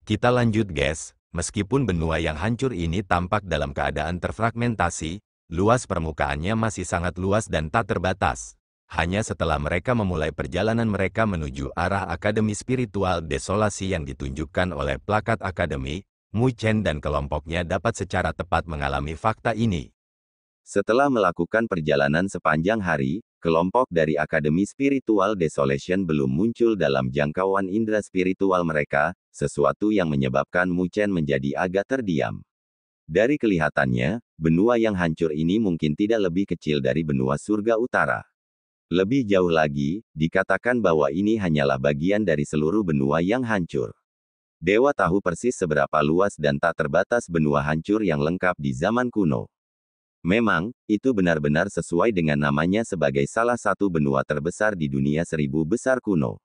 Kita lanjut guys, meskipun benua yang hancur ini tampak dalam keadaan terfragmentasi, luas permukaannya masih sangat luas dan tak terbatas. Hanya setelah mereka memulai perjalanan mereka menuju arah Akademi Spiritual Desolasi yang ditunjukkan oleh plakat Akademi, Mu Chen dan kelompoknya dapat secara tepat mengalami fakta ini. Setelah melakukan perjalanan sepanjang hari, kelompok dari Akademi Spiritual Desolation belum muncul dalam jangkauan indera spiritual mereka, sesuatu yang menyebabkan Mu Chen menjadi agak terdiam. Dari kelihatannya, benua yang hancur ini mungkin tidak lebih kecil dari benua surga utara. Lebih jauh lagi, dikatakan bahwa ini hanyalah bagian dari seluruh benua yang hancur. Dewa tahu persis seberapa luas dan tak terbatas benua hancur yang lengkap di zaman kuno. Memang, itu benar-benar sesuai dengan namanya sebagai salah satu benua terbesar di dunia 1000 besar kuno.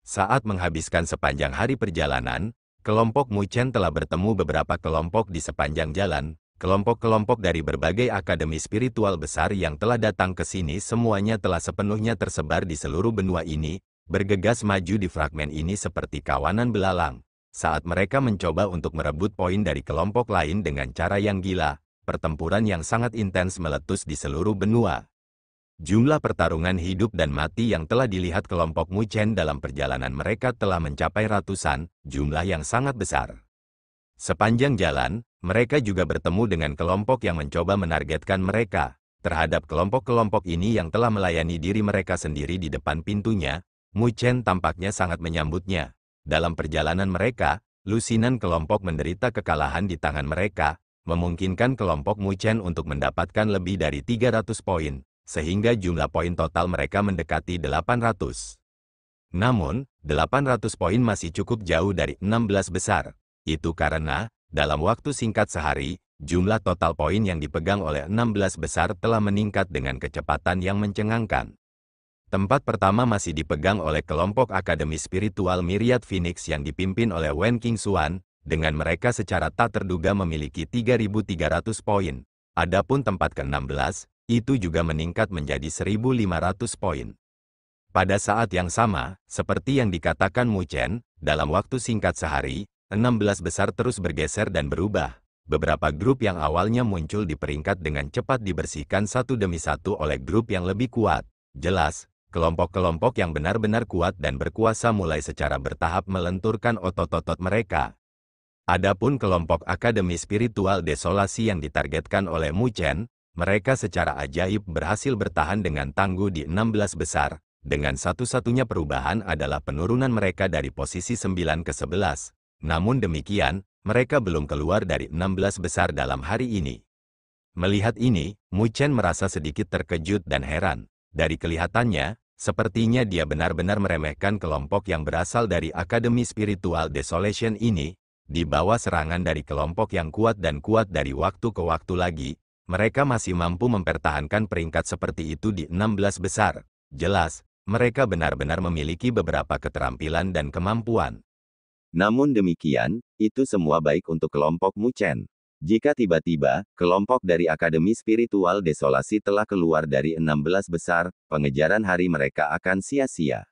Saat menghabiskan sepanjang hari perjalanan, kelompok Mu Chen telah bertemu beberapa kelompok di sepanjang jalan. Kelompok-kelompok dari berbagai akademi spiritual besar yang telah datang ke sini semuanya telah sepenuhnya tersebar di seluruh benua ini, bergegas maju di fragmen ini seperti kawanan belalang. Saat mereka mencoba untuk merebut poin dari kelompok lain dengan cara yang gila, pertempuran yang sangat intens meletus di seluruh benua. Jumlah pertarungan hidup dan mati yang telah dilihat kelompok Mu Chen dalam perjalanan mereka telah mencapai ratusan, jumlah yang sangat besar. Sepanjang jalan, mereka juga bertemu dengan kelompok yang mencoba menargetkan mereka. Terhadap kelompok-kelompok ini yang telah melayani diri mereka sendiri di depan pintunya, Mu Chen tampaknya sangat menyambutnya. Dalam perjalanan mereka, lusinan kelompok menderita kekalahan di tangan mereka, memungkinkan kelompok Mu Chen untuk mendapatkan lebih dari 300 poin, sehingga jumlah poin total mereka mendekati 800. Namun, 800 poin masih cukup jauh dari 16 besar. Itu karena, dalam waktu singkat sehari, jumlah total poin yang dipegang oleh 16 besar telah meningkat dengan kecepatan yang mencengangkan. Tempat pertama masih dipegang oleh kelompok Akademi Spiritual Myriad Phoenix yang dipimpin oleh Wen Qingxuan, dengan mereka secara tak terduga memiliki 3.300 poin. Adapun tempat ke-16, itu juga meningkat menjadi 1.500 poin. Pada saat yang sama, seperti yang dikatakan Mu Chen, dalam waktu singkat sehari, 16 besar terus bergeser dan berubah. Beberapa grup yang awalnya muncul di peringkat dengan cepat dibersihkan satu demi satu oleh grup yang lebih kuat. Jelas, kelompok-kelompok yang benar-benar kuat dan berkuasa mulai secara bertahap melenturkan otot-otot mereka. Adapun kelompok Akademi Spiritual Desolasi yang ditargetkan oleh Mu Chen, mereka secara ajaib berhasil bertahan dengan tangguh di 16 besar, dengan satu-satunya perubahan adalah penurunan mereka dari posisi 9 ke 11. Namun demikian, mereka belum keluar dari 16 besar dalam hari ini. Melihat ini, Mu Chen merasa sedikit terkejut dan heran. Dari kelihatannya, sepertinya dia benar-benar meremehkan kelompok yang berasal dari Akademi Spiritual Desolation ini. Di bawah serangan dari kelompok yang kuat dan kuat dari waktu ke waktu lagi, mereka masih mampu mempertahankan peringkat seperti itu di 16 besar. Jelas, mereka benar-benar memiliki beberapa keterampilan dan kemampuan. Namun demikian, itu semua baik untuk kelompok Mu Chen. Jika tiba-tiba, kelompok dari Akademi Spiritual Desolasi telah keluar dari 16 besar, pengejaran hari mereka akan sia-sia.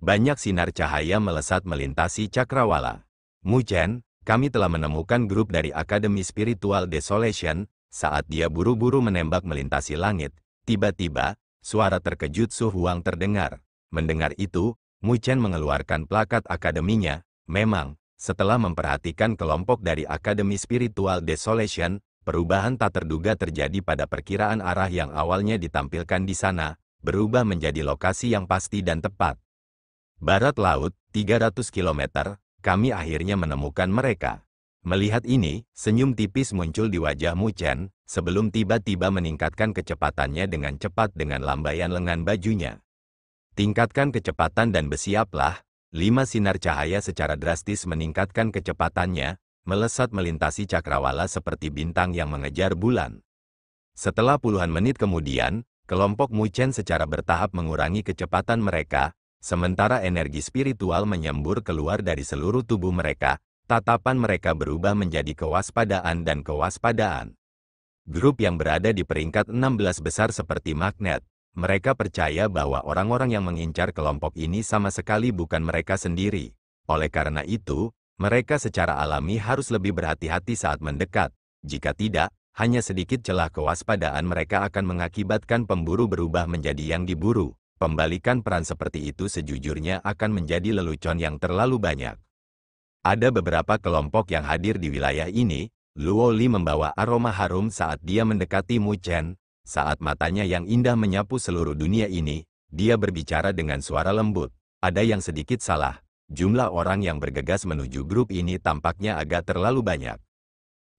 Banyak sinar cahaya melesat melintasi cakrawala. Mu Chen, kami telah menemukan grup dari Akademi Spiritual Desolation. Saat dia buru-buru menembak melintasi langit, tiba-tiba, suara terkejut Su Huang terdengar. Mendengar itu, Mu Chen mengeluarkan plakat akademinya. Memang, setelah memperhatikan kelompok dari Akademi Spiritual Desolation, perubahan tak terduga terjadi pada perkiraan arah yang awalnya ditampilkan di sana, berubah menjadi lokasi yang pasti dan tepat. Barat laut, 300 km, kami akhirnya menemukan mereka. Melihat ini, senyum tipis muncul di wajah Mu Chen, sebelum tiba-tiba meningkatkan kecepatannya dengan cepat dengan lambaian lengan bajunya. Tingkatkan kecepatan dan bersiaplah. 5 sinar cahaya secara drastis meningkatkan kecepatannya, melesat melintasi cakrawala seperti bintang yang mengejar bulan. Setelah puluhan menit kemudian, kelompok Mu Chen secara bertahap mengurangi kecepatan mereka, sementara energi spiritual menyembur keluar dari seluruh tubuh mereka, tatapan mereka berubah menjadi kewaspadaan dan kewaspadaan. Grup yang berada di peringkat 16 besar seperti magnet. Mereka percaya bahwa orang-orang yang mengincar kelompok ini sama sekali bukan mereka sendiri. Oleh karena itu, Mereka secara alami harus lebih berhati-hati saat mendekat. Jika tidak, hanya sedikit celah kewaspadaan mereka akan mengakibatkan pemburu berubah menjadi yang diburu. Pembalikan peran seperti itu sejujurnya akan menjadi lelucon yang terlalu banyak. Ada beberapa kelompok yang hadir di wilayah ini. Luo Li membawa aroma harum saat dia mendekati Mu Chen. Saat matanya yang indah menyapu seluruh dunia ini, dia berbicara dengan suara lembut. Ada yang sedikit salah. Jumlah orang yang bergegas menuju grup ini tampaknya agak terlalu banyak.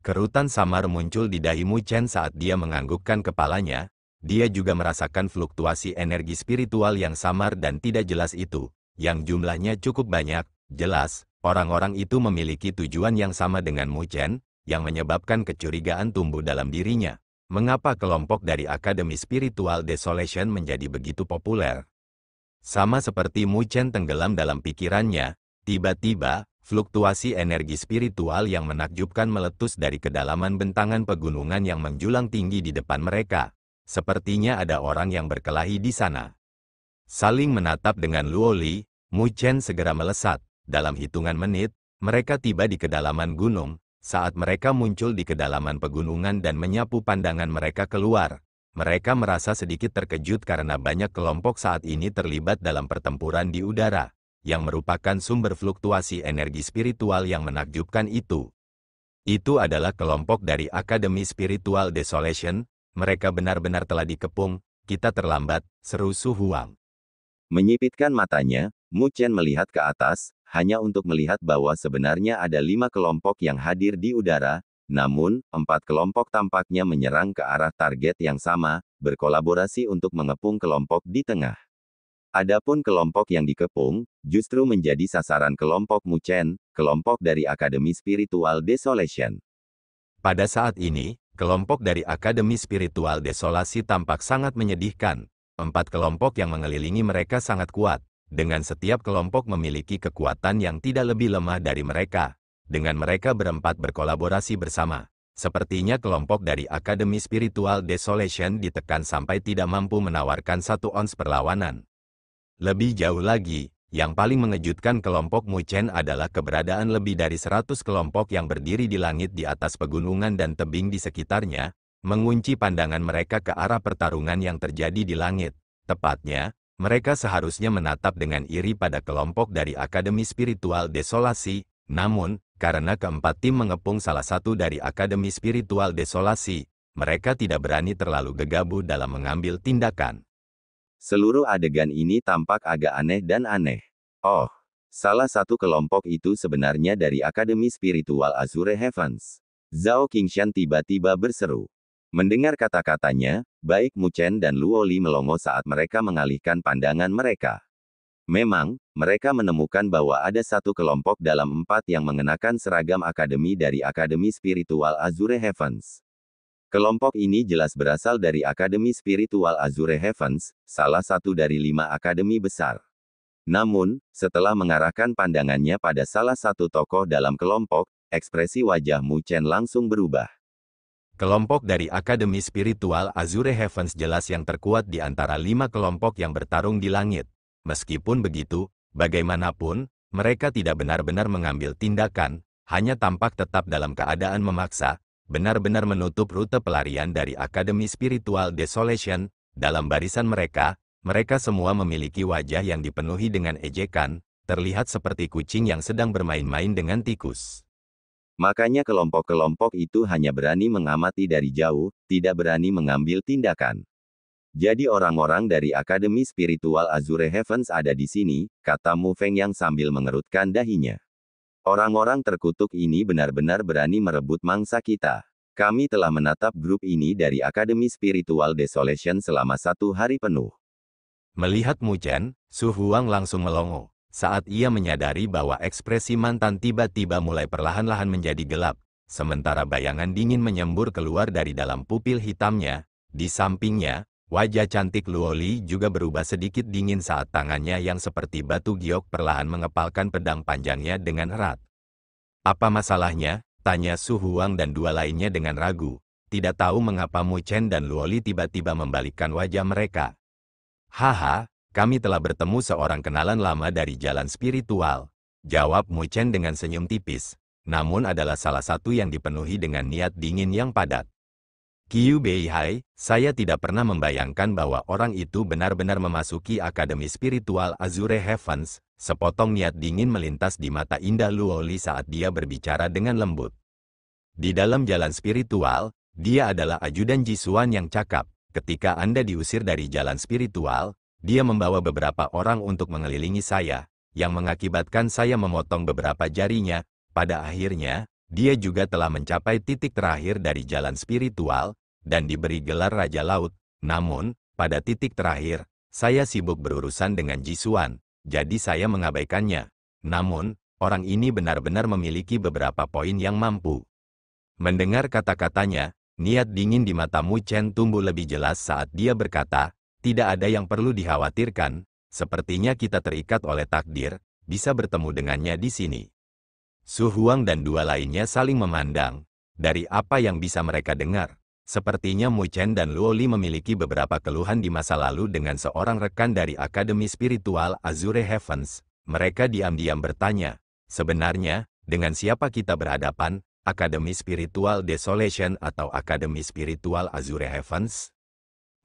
Kerutan samar muncul di dahi Mu Chen saat dia menganggukkan kepalanya. Dia juga merasakan fluktuasi energi spiritual yang samar dan tidak jelas itu, yang jumlahnya cukup banyak. Jelas, orang-orang itu memiliki tujuan yang sama dengan Mu Chen, yang menyebabkan kecurigaan tumbuh dalam dirinya. Mengapa kelompok dari Akademi Spiritual Desolation menjadi begitu populer? Sama seperti Mu Chen tenggelam dalam pikirannya, tiba-tiba, fluktuasi energi spiritual yang menakjubkan meletus dari kedalaman bentangan pegunungan yang menjulang tinggi di depan mereka. Sepertinya ada orang yang berkelahi di sana. Saling menatap dengan Luo Li, Mu Chen segera melesat. Dalam hitungan menit, mereka tiba di kedalaman gunung. Saat mereka muncul di kedalaman pegunungan dan menyapu pandangan mereka keluar, mereka merasa sedikit terkejut karena banyak kelompok saat ini terlibat dalam pertempuran di udara, yang merupakan sumber fluktuasi energi spiritual yang menakjubkan itu. Itu adalah kelompok dari Akademi Spiritual Desolation. Mereka benar-benar telah dikepung. Kita terlambat, seru Su Huang. Menyipitkan matanya, Mu Chen melihat ke atas, hanya untuk melihat bahwa sebenarnya ada 5 kelompok yang hadir di udara, namun, 4 kelompok tampaknya menyerang ke arah target yang sama, berkolaborasi untuk mengepung kelompok di tengah. Adapun kelompok yang dikepung, justru menjadi sasaran kelompok Mu Chen, kelompok dari Akademi Spiritual Desolation. Pada saat ini, kelompok dari Akademi Spiritual Desolasi tampak sangat menyedihkan. 4 kelompok yang mengelilingi mereka sangat kuat. Dengan setiap kelompok memiliki kekuatan yang tidak lebih lemah dari mereka. Dengan mereka berempat berkolaborasi bersama. Sepertinya kelompok dari Akademi Spiritual Desolation ditekan sampai tidak mampu menawarkan 1 ons perlawanan. Lebih jauh lagi, yang paling mengejutkan kelompok Mu Chen adalah keberadaan lebih dari 100 kelompok yang berdiri di langit di atas pegunungan dan tebing di sekitarnya, mengunci pandangan mereka ke arah pertarungan yang terjadi di langit. Tepatnya, mereka seharusnya menatap dengan iri pada kelompok dari Akademi Spiritual Desolasi, namun, karena keempat tim mengepung salah satu dari Akademi Spiritual Desolasi, mereka tidak berani terlalu gegabah dalam mengambil tindakan. Seluruh adegan ini tampak agak aneh dan aneh. Oh, salah satu kelompok itu sebenarnya dari Akademi Spiritual Azure Heavens. Zhao Qingshan tiba-tiba berseru. Mendengar kata-katanya, baik Mu Chen dan Luo Li melongo saat mereka mengalihkan pandangan mereka. Memang, mereka menemukan bahwa ada 1 kelompok dalam 4 yang mengenakan seragam akademi dari Akademi Spiritual Azure Heavens. Kelompok ini jelas berasal dari Akademi Spiritual Azure Heavens, salah satu dari 5 akademi besar. Namun, setelah mengarahkan pandangannya pada salah satu tokoh dalam kelompok, ekspresi wajah Mu Chen langsung berubah. Kelompok dari Akademi Spiritual Azure Heavens jelas yang terkuat di antara 5 kelompok yang bertarung di langit. Meskipun begitu, bagaimanapun, mereka tidak benar-benar mengambil tindakan, hanya tampak tetap dalam keadaan memaksa, benar-benar menutup rute pelarian dari Akademi Spiritual Desolation. Dalam barisan mereka, mereka semua memiliki wajah yang dipenuhi dengan ejekan, terlihat seperti kucing yang sedang bermain-main dengan tikus. Makanya kelompok-kelompok itu hanya berani mengamati dari jauh, tidak berani mengambil tindakan. Jadi orang-orang dari Akademi Spiritual Azure Heavens ada di sini, kata Mu Feng yang sambil mengerutkan dahinya. Orang-orang terkutuk ini benar-benar berani merebut mangsa kita. Kami telah menatap grup ini dari Akademi Spiritual Desolation selama 1 hari penuh. Melihat Mu Chen, Su Huang langsung melongo. Saat ia menyadari bahwa ekspresi mantan tiba-tiba mulai perlahan-lahan menjadi gelap, sementara bayangan dingin menyembur keluar dari dalam pupil hitamnya, di sampingnya, wajah cantik Luo Li juga berubah sedikit dingin saat tangannya yang seperti batu giok perlahan mengepalkan pedang panjangnya dengan erat. Apa masalahnya? Tanya Su Huang dan 2 lainnya dengan ragu, tidak tahu mengapa Mu Chen dan Luo Li tiba-tiba membalikkan wajah mereka. Haha. Kami telah bertemu seorang kenalan lama dari jalan spiritual. Jawab Mu Chen dengan senyum tipis, namun adalah salah satu yang dipenuhi dengan niat dingin yang padat. Qiu Beihai, saya tidak pernah membayangkan bahwa orang itu benar-benar memasuki Akademi Spiritual Azure Heavens. Sepotong niat dingin melintas di mata indah Luo Li saat dia berbicara dengan lembut. Di dalam jalan spiritual, dia adalah ajudan Jisuan yang cakap. Ketika Anda diusir dari jalan spiritual, dia membawa beberapa orang untuk mengelilingi saya, yang mengakibatkan saya memotong beberapa jarinya. Pada akhirnya, dia juga telah mencapai titik terakhir dari jalan spiritual, dan diberi gelar Raja Laut. Namun, pada titik terakhir, saya sibuk berurusan dengan Jisuan, jadi saya mengabaikannya. Namun, orang ini benar-benar memiliki beberapa poin yang mampu. Mendengar kata-katanya, niat dingin di mata Mu Chen tumbuh lebih jelas saat dia berkata, tidak ada yang perlu dikhawatirkan, sepertinya kita terikat oleh takdir, bisa bertemu dengannya di sini. Su Huang dan dua lainnya saling memandang. Dari apa yang bisa mereka dengar, sepertinya Mu Chen dan Luo Li memiliki beberapa keluhan di masa lalu dengan seorang rekan dari Akademi Spiritual Azure Heavens. Mereka diam-diam bertanya, sebenarnya, dengan siapa kita berhadapan, Akademi Spiritual Desolation atau Akademi Spiritual Azure Heavens?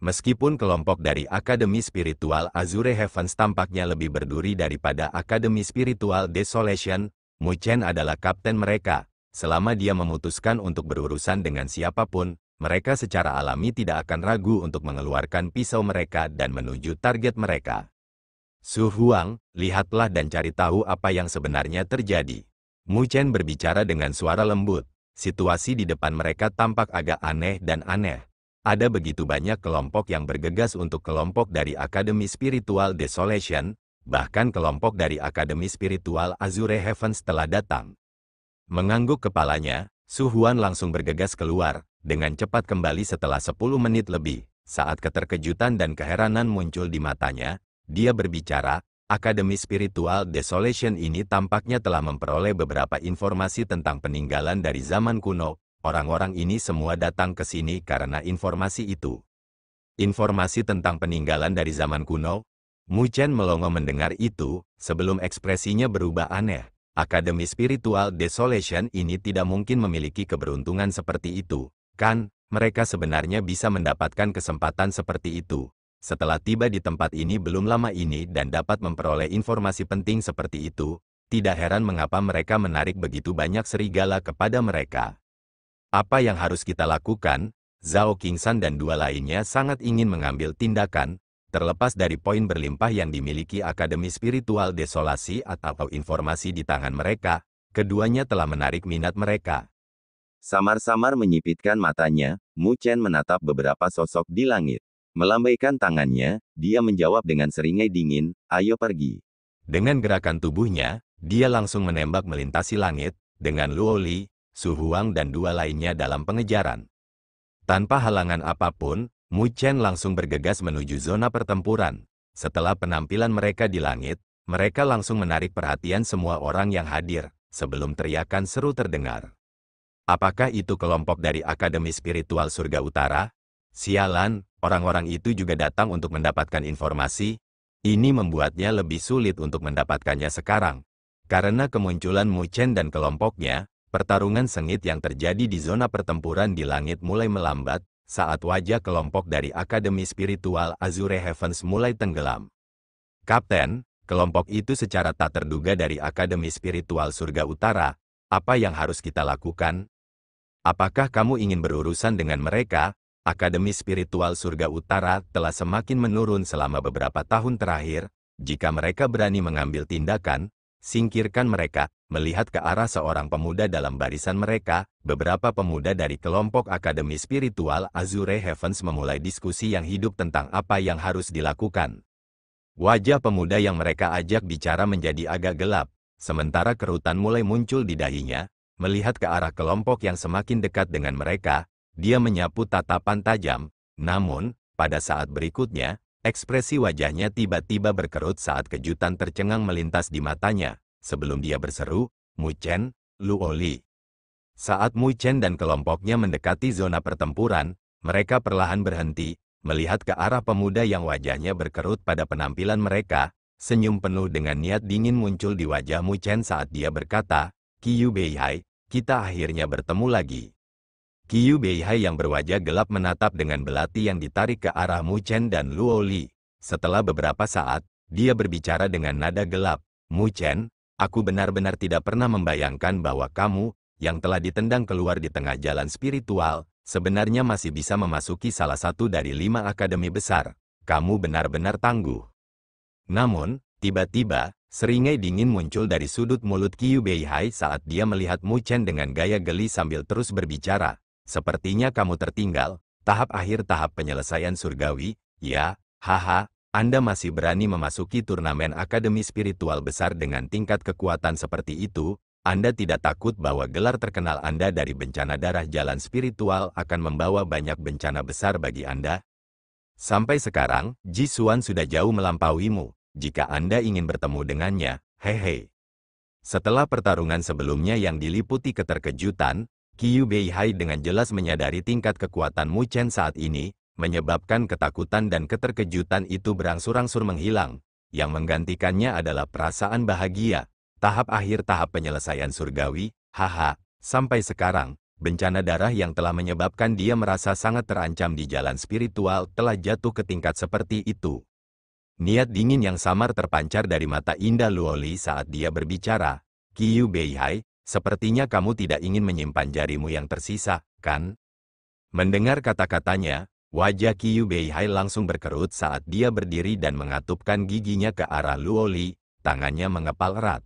Meskipun kelompok dari Akademi Spiritual Azure Heavens tampaknya lebih berduri daripada Akademi Spiritual Desolation, Mu Chen adalah kapten mereka. Selama dia memutuskan untuk berurusan dengan siapapun, mereka secara alami tidak akan ragu untuk mengeluarkan pisau mereka dan menuju target mereka. Su Huang, lihatlah dan cari tahu apa yang sebenarnya terjadi. Mu Chen berbicara dengan suara lembut. Situasi di depan mereka tampak agak aneh dan aneh. Ada begitu banyak kelompok yang bergegas untuk kelompok dari Akademi Spiritual Desolation, bahkan kelompok dari Akademi Spiritual Azure Heavens telah datang. Mengangguk kepalanya, Su Huan langsung bergegas keluar, dengan cepat kembali setelah 10 menit lebih. Saat keterkejutan dan keheranan muncul di matanya, dia berbicara, Akademi Spiritual Desolation ini tampaknya telah memperoleh beberapa informasi tentang peninggalan dari zaman kuno. Orang-orang ini semua datang ke sini karena informasi itu. Informasi tentang peninggalan dari zaman kuno? Mu Chen melongo mendengar itu, sebelum ekspresinya berubah aneh. Akademi Spiritual Desolation ini tidak mungkin memiliki keberuntungan seperti itu, kan? Mereka sebenarnya bisa mendapatkan kesempatan seperti itu. Setelah tiba di tempat ini belum lama ini dan dapat memperoleh informasi penting seperti itu, tidak heran mengapa mereka menarik begitu banyak serigala kepada mereka. Apa yang harus kita lakukan? Zhao Qingshan dan dua lainnya sangat ingin mengambil tindakan, terlepas dari poin berlimpah yang dimiliki Akademi Spiritual Desolasi atau informasi di tangan mereka, keduanya telah menarik minat mereka. Samar-samar menyipitkan matanya, Mu Chen menatap beberapa sosok di langit. Melambaikan tangannya, dia menjawab dengan seringai dingin, ayo pergi. Dengan gerakan tubuhnya, dia langsung menembak melintasi langit, dengan Luo Li, Su Huang dan dua lainnya dalam pengejaran. Tanpa halangan apapun, Mu Chen langsung bergegas menuju zona pertempuran. Setelah penampilan mereka di langit, mereka langsung menarik perhatian semua orang yang hadir, sebelum teriakan seru terdengar. Apakah itu kelompok dari Akademi Spiritual Surga Utara? Sialan, orang-orang itu juga datang untuk mendapatkan informasi. Ini membuatnya lebih sulit untuk mendapatkannya sekarang. Karena kemunculan Mu Chen dan kelompoknya, pertarungan sengit yang terjadi di zona pertempuran di langit mulai melambat, saat wajah kelompok dari Akademi Spiritual Azure Heavens mulai tenggelam. Kapten, kelompok itu secara tak terduga dari Akademi Spiritual Surga Utara, apa yang harus kita lakukan? Apakah kamu ingin berurusan dengan mereka? Akademi Spiritual Surga Utara telah semakin menurun selama beberapa tahun terakhir. Jika mereka berani mengambil tindakan, singkirkan mereka. Melihat ke arah seorang pemuda dalam barisan mereka, beberapa pemuda dari kelompok Akademi Spiritual Azure Heavens memulai diskusi yang hidup tentang apa yang harus dilakukan. Wajah pemuda yang mereka ajak bicara menjadi agak gelap, sementara kerutan mulai muncul di dahinya. Melihat ke arah kelompok yang semakin dekat dengan mereka, dia menyapu tatapan tajam. Namun, pada saat berikutnya, ekspresi wajahnya tiba-tiba berkerut saat kejutan tercengang melintas di matanya. Sebelum dia berseru, Mu Chen, Luo Li. Saat Mu Chen dan kelompoknya mendekati zona pertempuran, mereka perlahan berhenti, melihat ke arah pemuda yang wajahnya berkerut pada penampilan mereka. Senyum penuh dengan niat dingin muncul di wajah Mu Chen saat dia berkata, Qiyu Beihai, kita akhirnya bertemu lagi. Qiyu Beihai yang berwajah gelap menatap dengan belati yang ditarik ke arah Mu Chen dan Luo Li. Setelah beberapa saat, dia berbicara dengan nada gelap, Mu Chen, aku benar-benar tidak pernah membayangkan bahwa kamu, yang telah ditendang keluar di tengah jalan spiritual, sebenarnya masih bisa memasuki salah satu dari 5 akademi besar. Kamu benar-benar tangguh. Namun, tiba-tiba, seringai dingin muncul dari sudut mulut Qiyu Beihai saat dia melihat Mu Chen dengan gaya geli sambil terus berbicara. Sepertinya kamu tertinggal, tahap akhir tahap penyelesaian surgawi, ya, haha, Anda masih berani memasuki turnamen akademi spiritual besar dengan tingkat kekuatan seperti itu, Anda tidak takut bahwa gelar terkenal Anda dari bencana darah jalan spiritual akan membawa banyak bencana besar bagi Anda? Sampai sekarang, Ji Xuan sudah jauh melampauimu. Jika Anda ingin bertemu dengannya, hehe. Setelah pertarungan sebelumnya yang diliputi keterkejutan, Qiyu Beihai dengan jelas menyadari tingkat kekuatan Mu Chen saat ini, menyebabkan ketakutan dan keterkejutan itu berangsur-angsur menghilang. Yang menggantikannya adalah perasaan bahagia. Tahap akhir tahap penyelesaian surgawi, haha, sampai sekarang, bencana darah yang telah menyebabkan dia merasa sangat terancam di jalan spiritual telah jatuh ke tingkat seperti itu. Niat dingin yang samar terpancar dari mata indah Luo Li saat dia berbicara. Qiyu Beihai, sepertinya kamu tidak ingin menyimpan jarimu yang tersisa, kan? Mendengar kata-katanya, wajah Qiyu Beihai langsung berkerut saat dia berdiri dan mengatupkan giginya ke arah Luo Li, tangannya mengepal erat.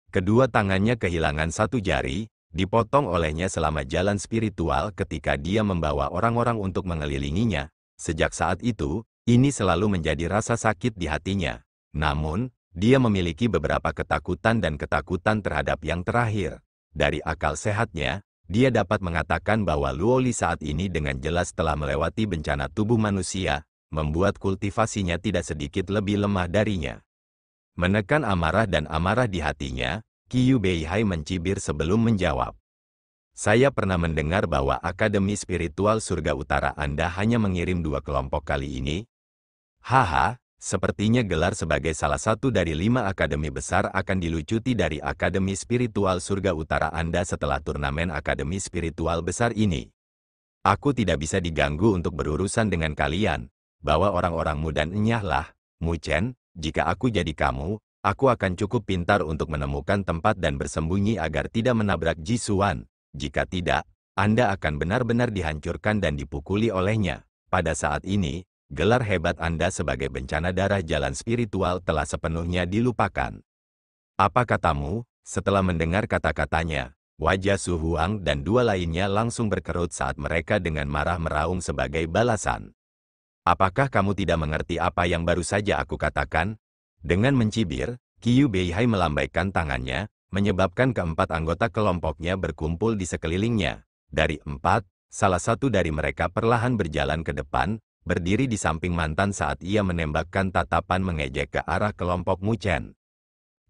Kedua tangannya kehilangan satu jari, dipotong olehnya selama jalan spiritual ketika dia membawa orang-orang untuk mengelilinginya. Sejak saat itu, ini selalu menjadi rasa sakit di hatinya. Namun, dia memiliki beberapa ketakutan dan ketakutan terhadap yang terakhir. Dari akal sehatnya, dia dapat mengatakan bahwa Luo Li saat ini dengan jelas telah melewati bencana tubuh manusia, membuat kultivasinya tidak sedikit lebih lemah darinya. Menekan amarah dan amarah di hatinya, Qiyu Beihai mencibir sebelum menjawab. Saya pernah mendengar bahwa Akademi Spiritual Surga Utara Anda hanya mengirim 2 kelompok kali ini. Haha, sepertinya gelar sebagai salah satu dari 5 akademi besar akan dilucuti dari Akademi Spiritual Surga Utara Anda setelah turnamen Akademi Spiritual besar ini. Aku tidak bisa diganggu untuk berurusan dengan kalian. Bawa orang-orangmu dan enyahlah, Mu Chen, jika aku jadi kamu, aku akan cukup pintar untuk menemukan tempat dan bersembunyi agar tidak menabrak Ji Xuan. Jika tidak, Anda akan benar-benar dihancurkan dan dipukuli olehnya. Pada saat ini, gelar hebat Anda sebagai bencana darah jalan spiritual telah sepenuhnya dilupakan. Apa katamu? Setelah mendengar kata-katanya, wajah Su Huang dan 2 lainnya langsung berkerut saat mereka dengan marah meraung sebagai balasan. Apakah kamu tidak mengerti apa yang baru saja aku katakan? Dengan mencibir, Qiyu Beihai melambaikan tangannya, menyebabkan keempat anggota kelompoknya berkumpul di sekelilingnya. Dari 4, salah satu dari mereka perlahan berjalan ke depan, berdiri di samping mantan saat ia menembakkan tatapan mengejek ke arah kelompok Mu Chen.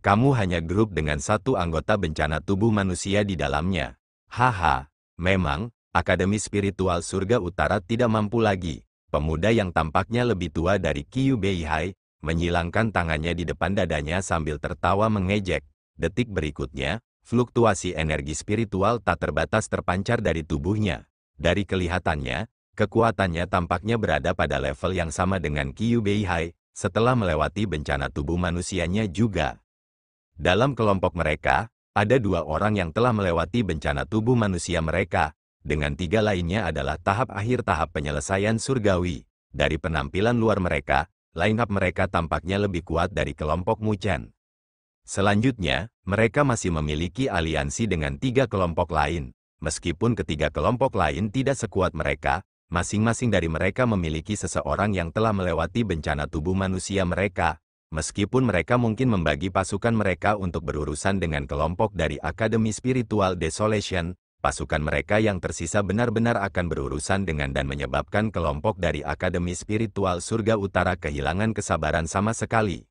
Kamu hanya grup dengan 1 anggota bencana tubuh manusia di dalamnya. Haha, memang, Akademi Spiritual Surga Utara tidak mampu lagi. Pemuda yang tampaknya lebih tua dari Qiyu Beihai, menyilangkan tangannya di depan dadanya sambil tertawa mengejek. Detik berikutnya, fluktuasi energi spiritual tak terbatas terpancar dari tubuhnya. Dari kelihatannya, kekuatannya tampaknya berada pada level yang sama dengan Qiyu Beihai, setelah melewati bencana tubuh manusianya juga. Dalam kelompok mereka, ada 2 orang yang telah melewati bencana tubuh manusia mereka, dengan 3 lainnya adalah tahap akhir tahap penyelesaian surgawi. Dari penampilan luar mereka, line-up mereka tampaknya lebih kuat dari kelompok Mu Chen. Selanjutnya, mereka masih memiliki aliansi dengan 3 kelompok lain. Meskipun ketiga kelompok lain tidak sekuat mereka, masing-masing dari mereka memiliki seseorang yang telah melewati bencana tubuh manusia mereka. Meskipun mereka mungkin membagi pasukan mereka untuk berurusan dengan kelompok dari Akademi Spiritual Desolation, pasukan mereka yang tersisa benar-benar akan berurusan dengan dan menyebabkan kelompok dari Akademi Spiritual Surga Utara kehilangan kesabaran sama sekali.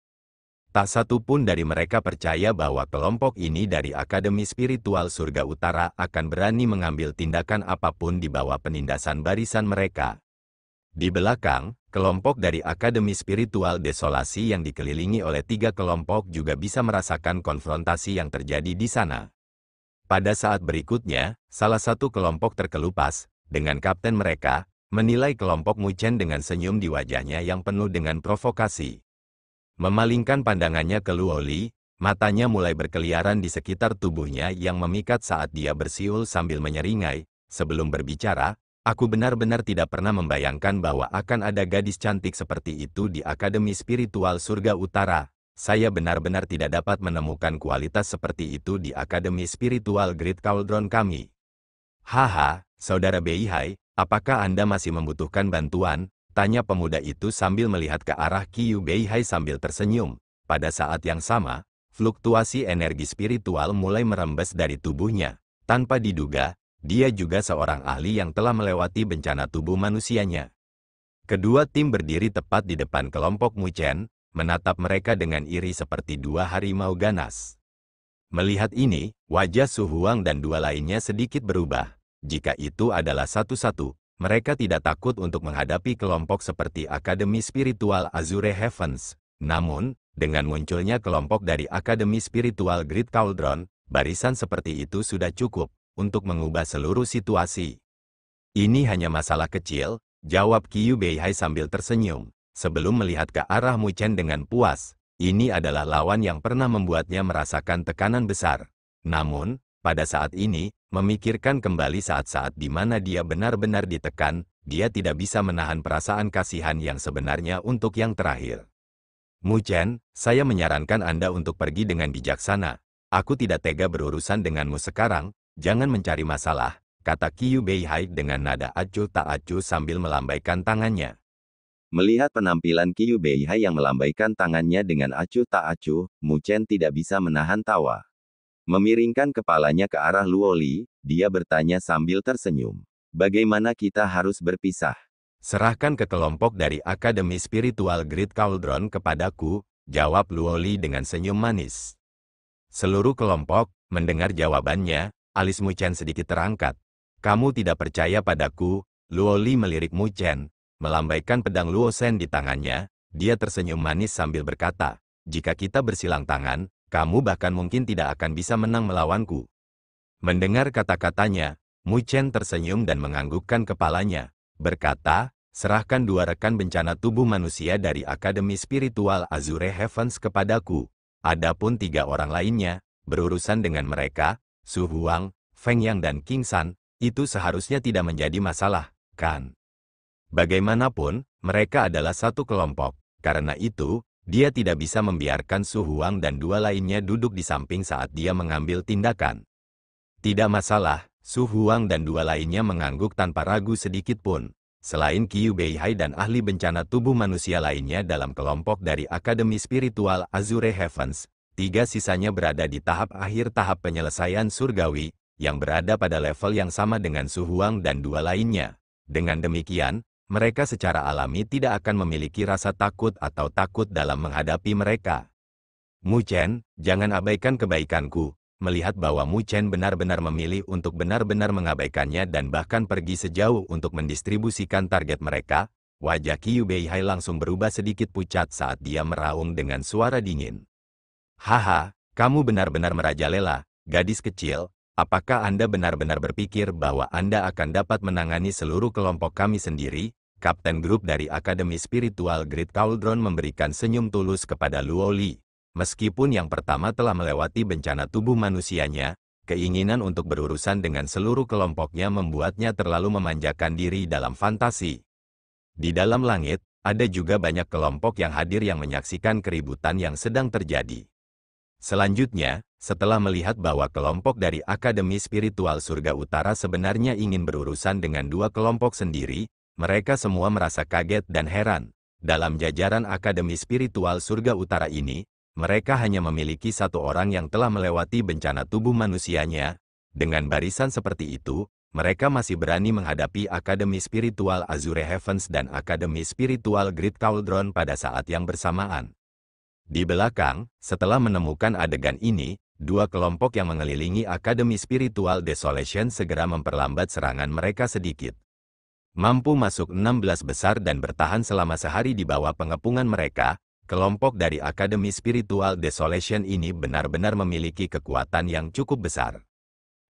Tak satu pun dari mereka percaya bahwa kelompok ini dari Akademi Spiritual Surga Utara akan berani mengambil tindakan apapun di bawah penindasan barisan mereka. Di belakang, kelompok dari Akademi Spiritual Desolasi yang dikelilingi oleh 3 kelompok juga bisa merasakan konfrontasi yang terjadi di sana. Pada saat berikutnya, salah satu kelompok terkelupas, dengan kapten mereka, menilai kelompok Mu Chen dengan senyum di wajahnya yang penuh dengan provokasi. Memalingkan pandangannya ke Luo Li, matanya mulai berkeliaran di sekitar tubuhnya yang memikat saat dia bersiul sambil menyeringai. Sebelum berbicara, aku benar-benar tidak pernah membayangkan bahwa akan ada gadis cantik seperti itu di Akademi Spiritual Surga Utara. Saya benar-benar tidak dapat menemukan kualitas seperti itu di Akademi Spiritual Great Cauldron kami. Haha, Saudara Beihai, apakah Anda masih membutuhkan bantuan? Tanya pemuda itu sambil melihat ke arah Qiu Beihai sambil tersenyum. Pada saat yang sama, fluktuasi energi spiritual mulai merembes dari tubuhnya. Tanpa diduga, dia juga seorang ahli yang telah melewati bencana tubuh manusianya. Kedua tim berdiri tepat di depan kelompok Mu Chen, menatap mereka dengan iri seperti 2 harimau ganas. Melihat ini, wajah Su Huang dan 2 lainnya sedikit berubah. Jika itu adalah satu-satu, mereka tidak takut untuk menghadapi kelompok seperti Akademi Spiritual Azure Heavens. Namun, dengan munculnya kelompok dari Akademi Spiritual Great Cauldron, barisan seperti itu sudah cukup untuk mengubah seluruh situasi. Ini hanya masalah kecil, jawab Qiu Beihai sambil tersenyum. Sebelum melihat ke arah Mu Chen dengan puas, ini adalah lawan yang pernah membuatnya merasakan tekanan besar. Namun, pada saat ini, memikirkan kembali saat-saat di mana dia benar-benar ditekan, dia tidak bisa menahan perasaan kasihan yang sebenarnya untuk yang terakhir. Mu Chen, saya menyarankan Anda untuk pergi dengan bijaksana. Aku tidak tega berurusan denganmu sekarang, jangan mencari masalah, kata Qiu Beihai dengan nada acuh tak acuh sambil melambaikan tangannya. Melihat penampilan Qiu Beihai yang melambaikan tangannya dengan acuh tak acuh, Mu Chen tidak bisa menahan tawa. Memiringkan kepalanya ke arah Luo Li, dia bertanya sambil tersenyum. Bagaimana kita harus berpisah? Serahkan ke kelompok dari Akademi Spiritual Great Cauldron kepadaku, jawab Luo Li dengan senyum manis. Seluruh kelompok mendengar jawabannya, alis Mu Chen sedikit terangkat. Kamu tidak percaya padaku? Luo Li melirik Mu Chen. Melambaikan pedang Luo Shen di tangannya, dia tersenyum manis sambil berkata, jika kita bersilang tangan, kamu bahkan mungkin tidak akan bisa menang melawanku. Mendengar kata-katanya, Mu Chen tersenyum dan menganggukkan kepalanya, berkata, serahkan 2 rekan bencana tubuh manusia dari Akademi Spiritual Azure Heavens kepadaku. Adapun 3 orang lainnya, berurusan dengan mereka, Su Huang, Feng Yang dan King San, itu seharusnya tidak menjadi masalah, kan? Bagaimanapun, mereka adalah satu kelompok. Karena itu, dia tidak bisa membiarkan Su Huang dan 2 lainnya duduk di samping saat dia mengambil tindakan. Tidak masalah, Su Huang dan 2 lainnya mengangguk tanpa ragu sedikit pun. Selain Qiu Beihai dan ahli bencana tubuh manusia lainnya dalam kelompok dari Akademi Spiritual Azure Heavens, 3 sisanya berada di tahap akhir tahap penyelesaian surgawi, yang berada pada level yang sama dengan Su Huang dan 2 lainnya. Dengan demikian, mereka secara alami tidak akan memiliki rasa takut atau takut dalam menghadapi mereka. Mu Chen, jangan abaikan kebaikanku. Melihat bahwa Mu Chen benar-benar memilih untuk benar-benar mengabaikannya dan bahkan pergi sejauh untuk mendistribusikan target mereka, wajah Qiu Beihai langsung berubah sedikit pucat saat dia meraung dengan suara dingin. Haha, kamu benar-benar merajalela, gadis kecil. Apakah Anda benar-benar berpikir bahwa Anda akan dapat menangani seluruh kelompok kami sendiri? Kapten grup dari Akademi Spiritual Great Cauldron memberikan senyum tulus kepada Luo Li. Meskipun yang pertama telah melewati bencana tubuh manusianya, keinginan untuk berurusan dengan seluruh kelompoknya membuatnya terlalu memanjakan diri dalam fantasi. Di dalam langit, ada juga banyak kelompok yang hadir yang menyaksikan keributan yang sedang terjadi. Selanjutnya, setelah melihat bahwa kelompok dari Akademi Spiritual Surga Utara sebenarnya ingin berurusan dengan 2 kelompok sendiri, mereka semua merasa kaget dan heran. Dalam jajaran Akademi Spiritual Surga Utara ini, mereka hanya memiliki 1 orang yang telah melewati bencana tubuh manusianya. Dengan barisan seperti itu, mereka masih berani menghadapi Akademi Spiritual Azure Heavens dan Akademi Spiritual Great Cauldron pada saat yang bersamaan. Di belakang, setelah menemukan adegan ini, 2 kelompok yang mengelilingi Akademi Spiritual Desolation segera memperlambat serangan mereka sedikit. Mampu masuk 16 besar dan bertahan selama sehari di bawah pengepungan mereka, kelompok dari Akademi Spiritual Desolation ini benar-benar memiliki kekuatan yang cukup besar.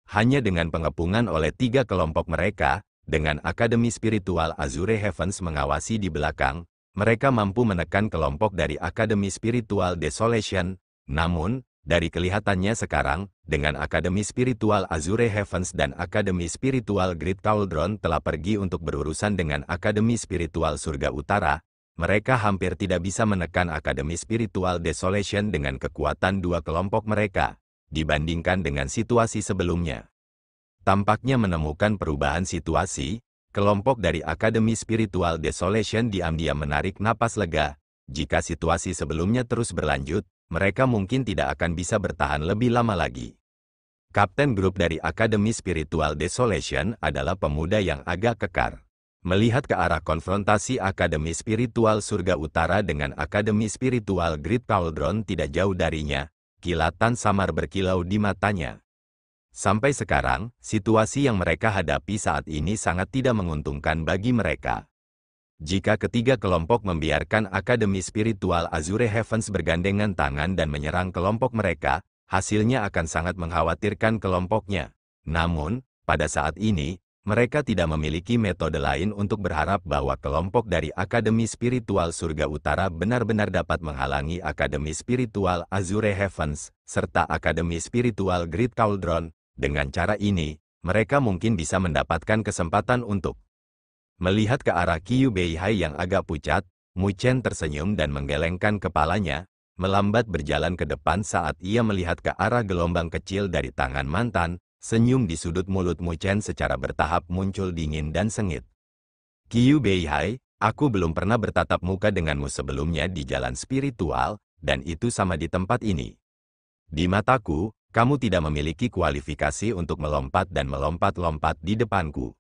Hanya dengan pengepungan oleh 3 kelompok mereka, dengan Akademi Spiritual Azure Heavens mengawasi di belakang, mereka mampu menekan kelompok dari Akademi Spiritual Desolation. Namun, dari kelihatannya sekarang, dengan Akademi Spiritual Azure Heavens dan Akademi Spiritual Great Cauldron telah pergi untuk berurusan dengan Akademi Spiritual Surga Utara, mereka hampir tidak bisa menekan Akademi Spiritual Desolation dengan kekuatan 2 kelompok mereka, dibandingkan dengan situasi sebelumnya. Tampaknya menemukan perubahan situasi, kelompok dari Akademi Spiritual Desolation diam-diam menarik napas lega. Jika situasi sebelumnya terus berlanjut, mereka mungkin tidak akan bisa bertahan lebih lama lagi. Kapten grup dari Akademi Spiritual Desolation adalah pemuda yang agak kekar. Melihat ke arah konfrontasi Akademi Spiritual Surga Utara dengan Akademi Spiritual Great Cauldron tidak jauh darinya, kilatan samar berkilau di matanya. Sampai sekarang, situasi yang mereka hadapi saat ini sangat tidak menguntungkan bagi mereka. Jika ketiga kelompok membiarkan Akademi Spiritual Azure Heavens bergandengan tangan dan menyerang kelompok mereka, hasilnya akan sangat mengkhawatirkan kelompoknya. Namun, pada saat ini, mereka tidak memiliki metode lain untuk berharap bahwa kelompok dari Akademi Spiritual Surga Utara benar-benar dapat menghalangi Akademi Spiritual Azure Heavens, serta Akademi Spiritual Great Cauldron. Dengan cara ini, mereka mungkin bisa mendapatkan kesempatan untuk melihat ke arah Qiu Beihai yang agak pucat. Mu Chen tersenyum dan menggelengkan kepalanya, melambat berjalan ke depan saat ia melihat ke arah gelombang kecil dari tangan mantan. Senyum di sudut mulut Mu Chen secara bertahap muncul dingin dan sengit. Qiu Beihai, aku belum pernah bertatap muka denganmu sebelumnya di jalan spiritual, dan itu sama di tempat ini. Di mataku, kamu tidak memiliki kualifikasi untuk melompat dan melompat-lompat di depanku.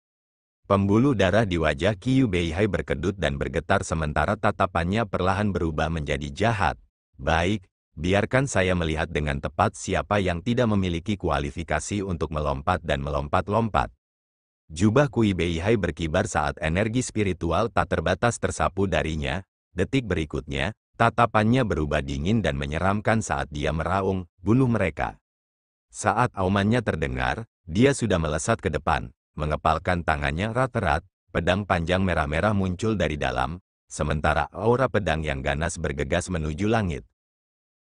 Pembuluh darah di wajah Qiu Beihai berkedut dan bergetar sementara tatapannya perlahan berubah menjadi jahat. Baik, biarkan saya melihat dengan tepat siapa yang tidak memiliki kualifikasi untuk melompat dan melompat-lompat. Jubah Qiu Beihai berkibar saat energi spiritual tak terbatas tersapu darinya. Detik berikutnya, tatapannya berubah dingin dan menyeramkan saat dia meraung, bunuh mereka. Saat aumannya terdengar, dia sudah melesat ke depan, mengepalkan tangannya erat-erat, pedang panjang merah-merah muncul dari dalam, sementara aura pedang yang ganas bergegas menuju langit.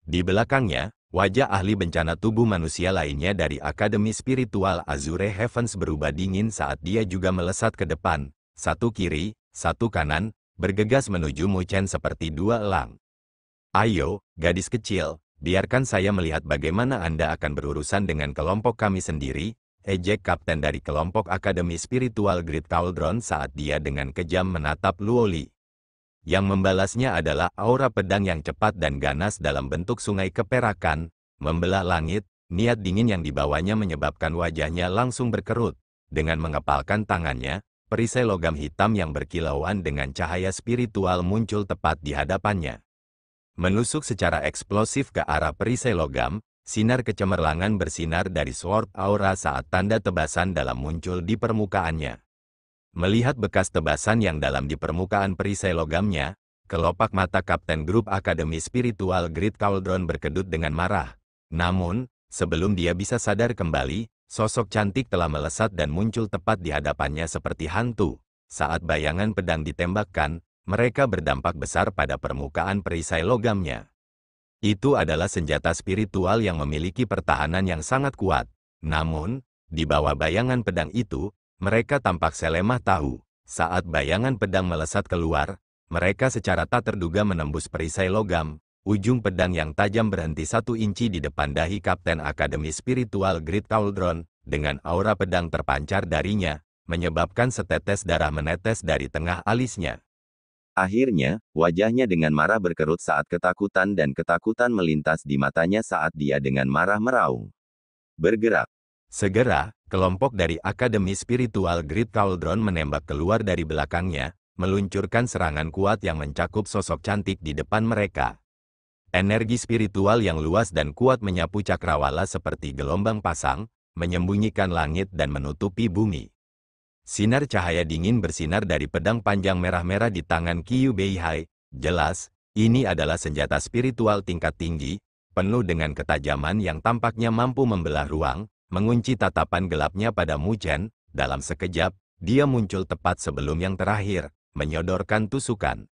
Di belakangnya, wajah ahli bencana tubuh manusia lainnya dari Akademi Spiritual Azure Heavens berubah dingin saat dia juga melesat ke depan, satu kiri, satu kanan, bergegas menuju Mu Chen seperti 2 elang. Ayo, gadis kecil, biarkan saya melihat bagaimana Anda akan berurusan dengan kelompok kami sendiri, ejek kapten dari kelompok Akademi Spiritual Great Cauldron saat dia dengan kejam menatap Luoli. Yang membalasnya adalah aura pedang yang cepat dan ganas dalam bentuk sungai keperakan, membelah langit. Niat dingin yang dibawanya menyebabkan wajahnya langsung berkerut. Dengan mengepalkan tangannya, perisai logam hitam yang berkilauan dengan cahaya spiritual muncul tepat di hadapannya. Menusuk secara eksplosif ke arah perisai logam, sinar kecemerlangan bersinar dari sword aura saat tanda tebasan dalam muncul di permukaannya. Melihat bekas tebasan yang dalam di permukaan perisai logamnya, kelopak mata Kapten Grup Akademi Spiritual Great Cauldron berkedut dengan marah. Namun, sebelum dia bisa sadar kembali, sosok cantik telah melesat dan muncul tepat di hadapannya seperti hantu. Saat bayangan pedang ditembakkan, mereka berdampak besar pada permukaan perisai logamnya. Itu adalah senjata spiritual yang memiliki pertahanan yang sangat kuat. Namun, di bawah bayangan pedang itu, mereka tampak selemah tahu. Saat bayangan pedang melesat keluar, mereka secara tak terduga menembus perisai logam. Ujung pedang yang tajam berhenti 1 inci di depan dahi Kapten Akademi Spiritual Great Cauldron, dengan aura pedang terpancar darinya, menyebabkan setetes darah menetes dari tengah alisnya. Akhirnya, wajahnya dengan marah berkerut saat ketakutan dan ketakutan melintas di matanya saat dia dengan marah meraung. Bergerak. Segera, kelompok dari Akademi Spiritual Great Cauldron menembak keluar dari belakangnya, meluncurkan serangan kuat yang mencakup sosok cantik di depan mereka. Energi spiritual yang luas dan kuat menyapu cakrawala seperti gelombang pasang, menyembunyikan langit dan menutupi bumi. Sinar cahaya dingin bersinar dari pedang panjang merah-merah di tangan Qiu Beihai. Jelas, ini adalah senjata spiritual tingkat tinggi, penuh dengan ketajaman yang tampaknya mampu membelah ruang, mengunci tatapan gelapnya pada Mu Chen. Dalam sekejap, dia muncul tepat sebelum yang terakhir, menyodorkan tusukan.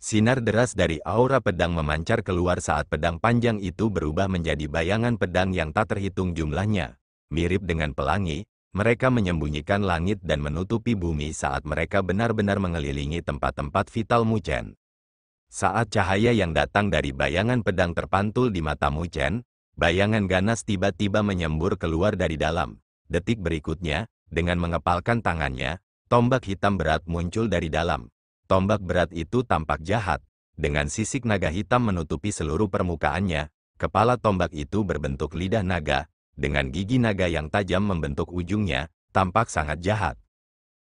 Sinar deras dari aura pedang memancar keluar saat pedang panjang itu berubah menjadi bayangan pedang yang tak terhitung jumlahnya. Mirip dengan pelangi, mereka menyembunyikan langit dan menutupi bumi saat mereka benar-benar mengelilingi tempat-tempat vital Mu Chen. Saat cahaya yang datang dari bayangan pedang terpantul di mata Mu Chen, bayangan ganas tiba-tiba menyembur keluar dari dalam. Detik berikutnya, dengan mengepalkan tangannya, tombak hitam berat muncul dari dalam. Tombak berat itu tampak jahat. Dengan sisik naga hitam menutupi seluruh permukaannya, kepala tombak itu berbentuk lidah naga, dengan gigi naga yang tajam membentuk ujungnya, tampak sangat jahat.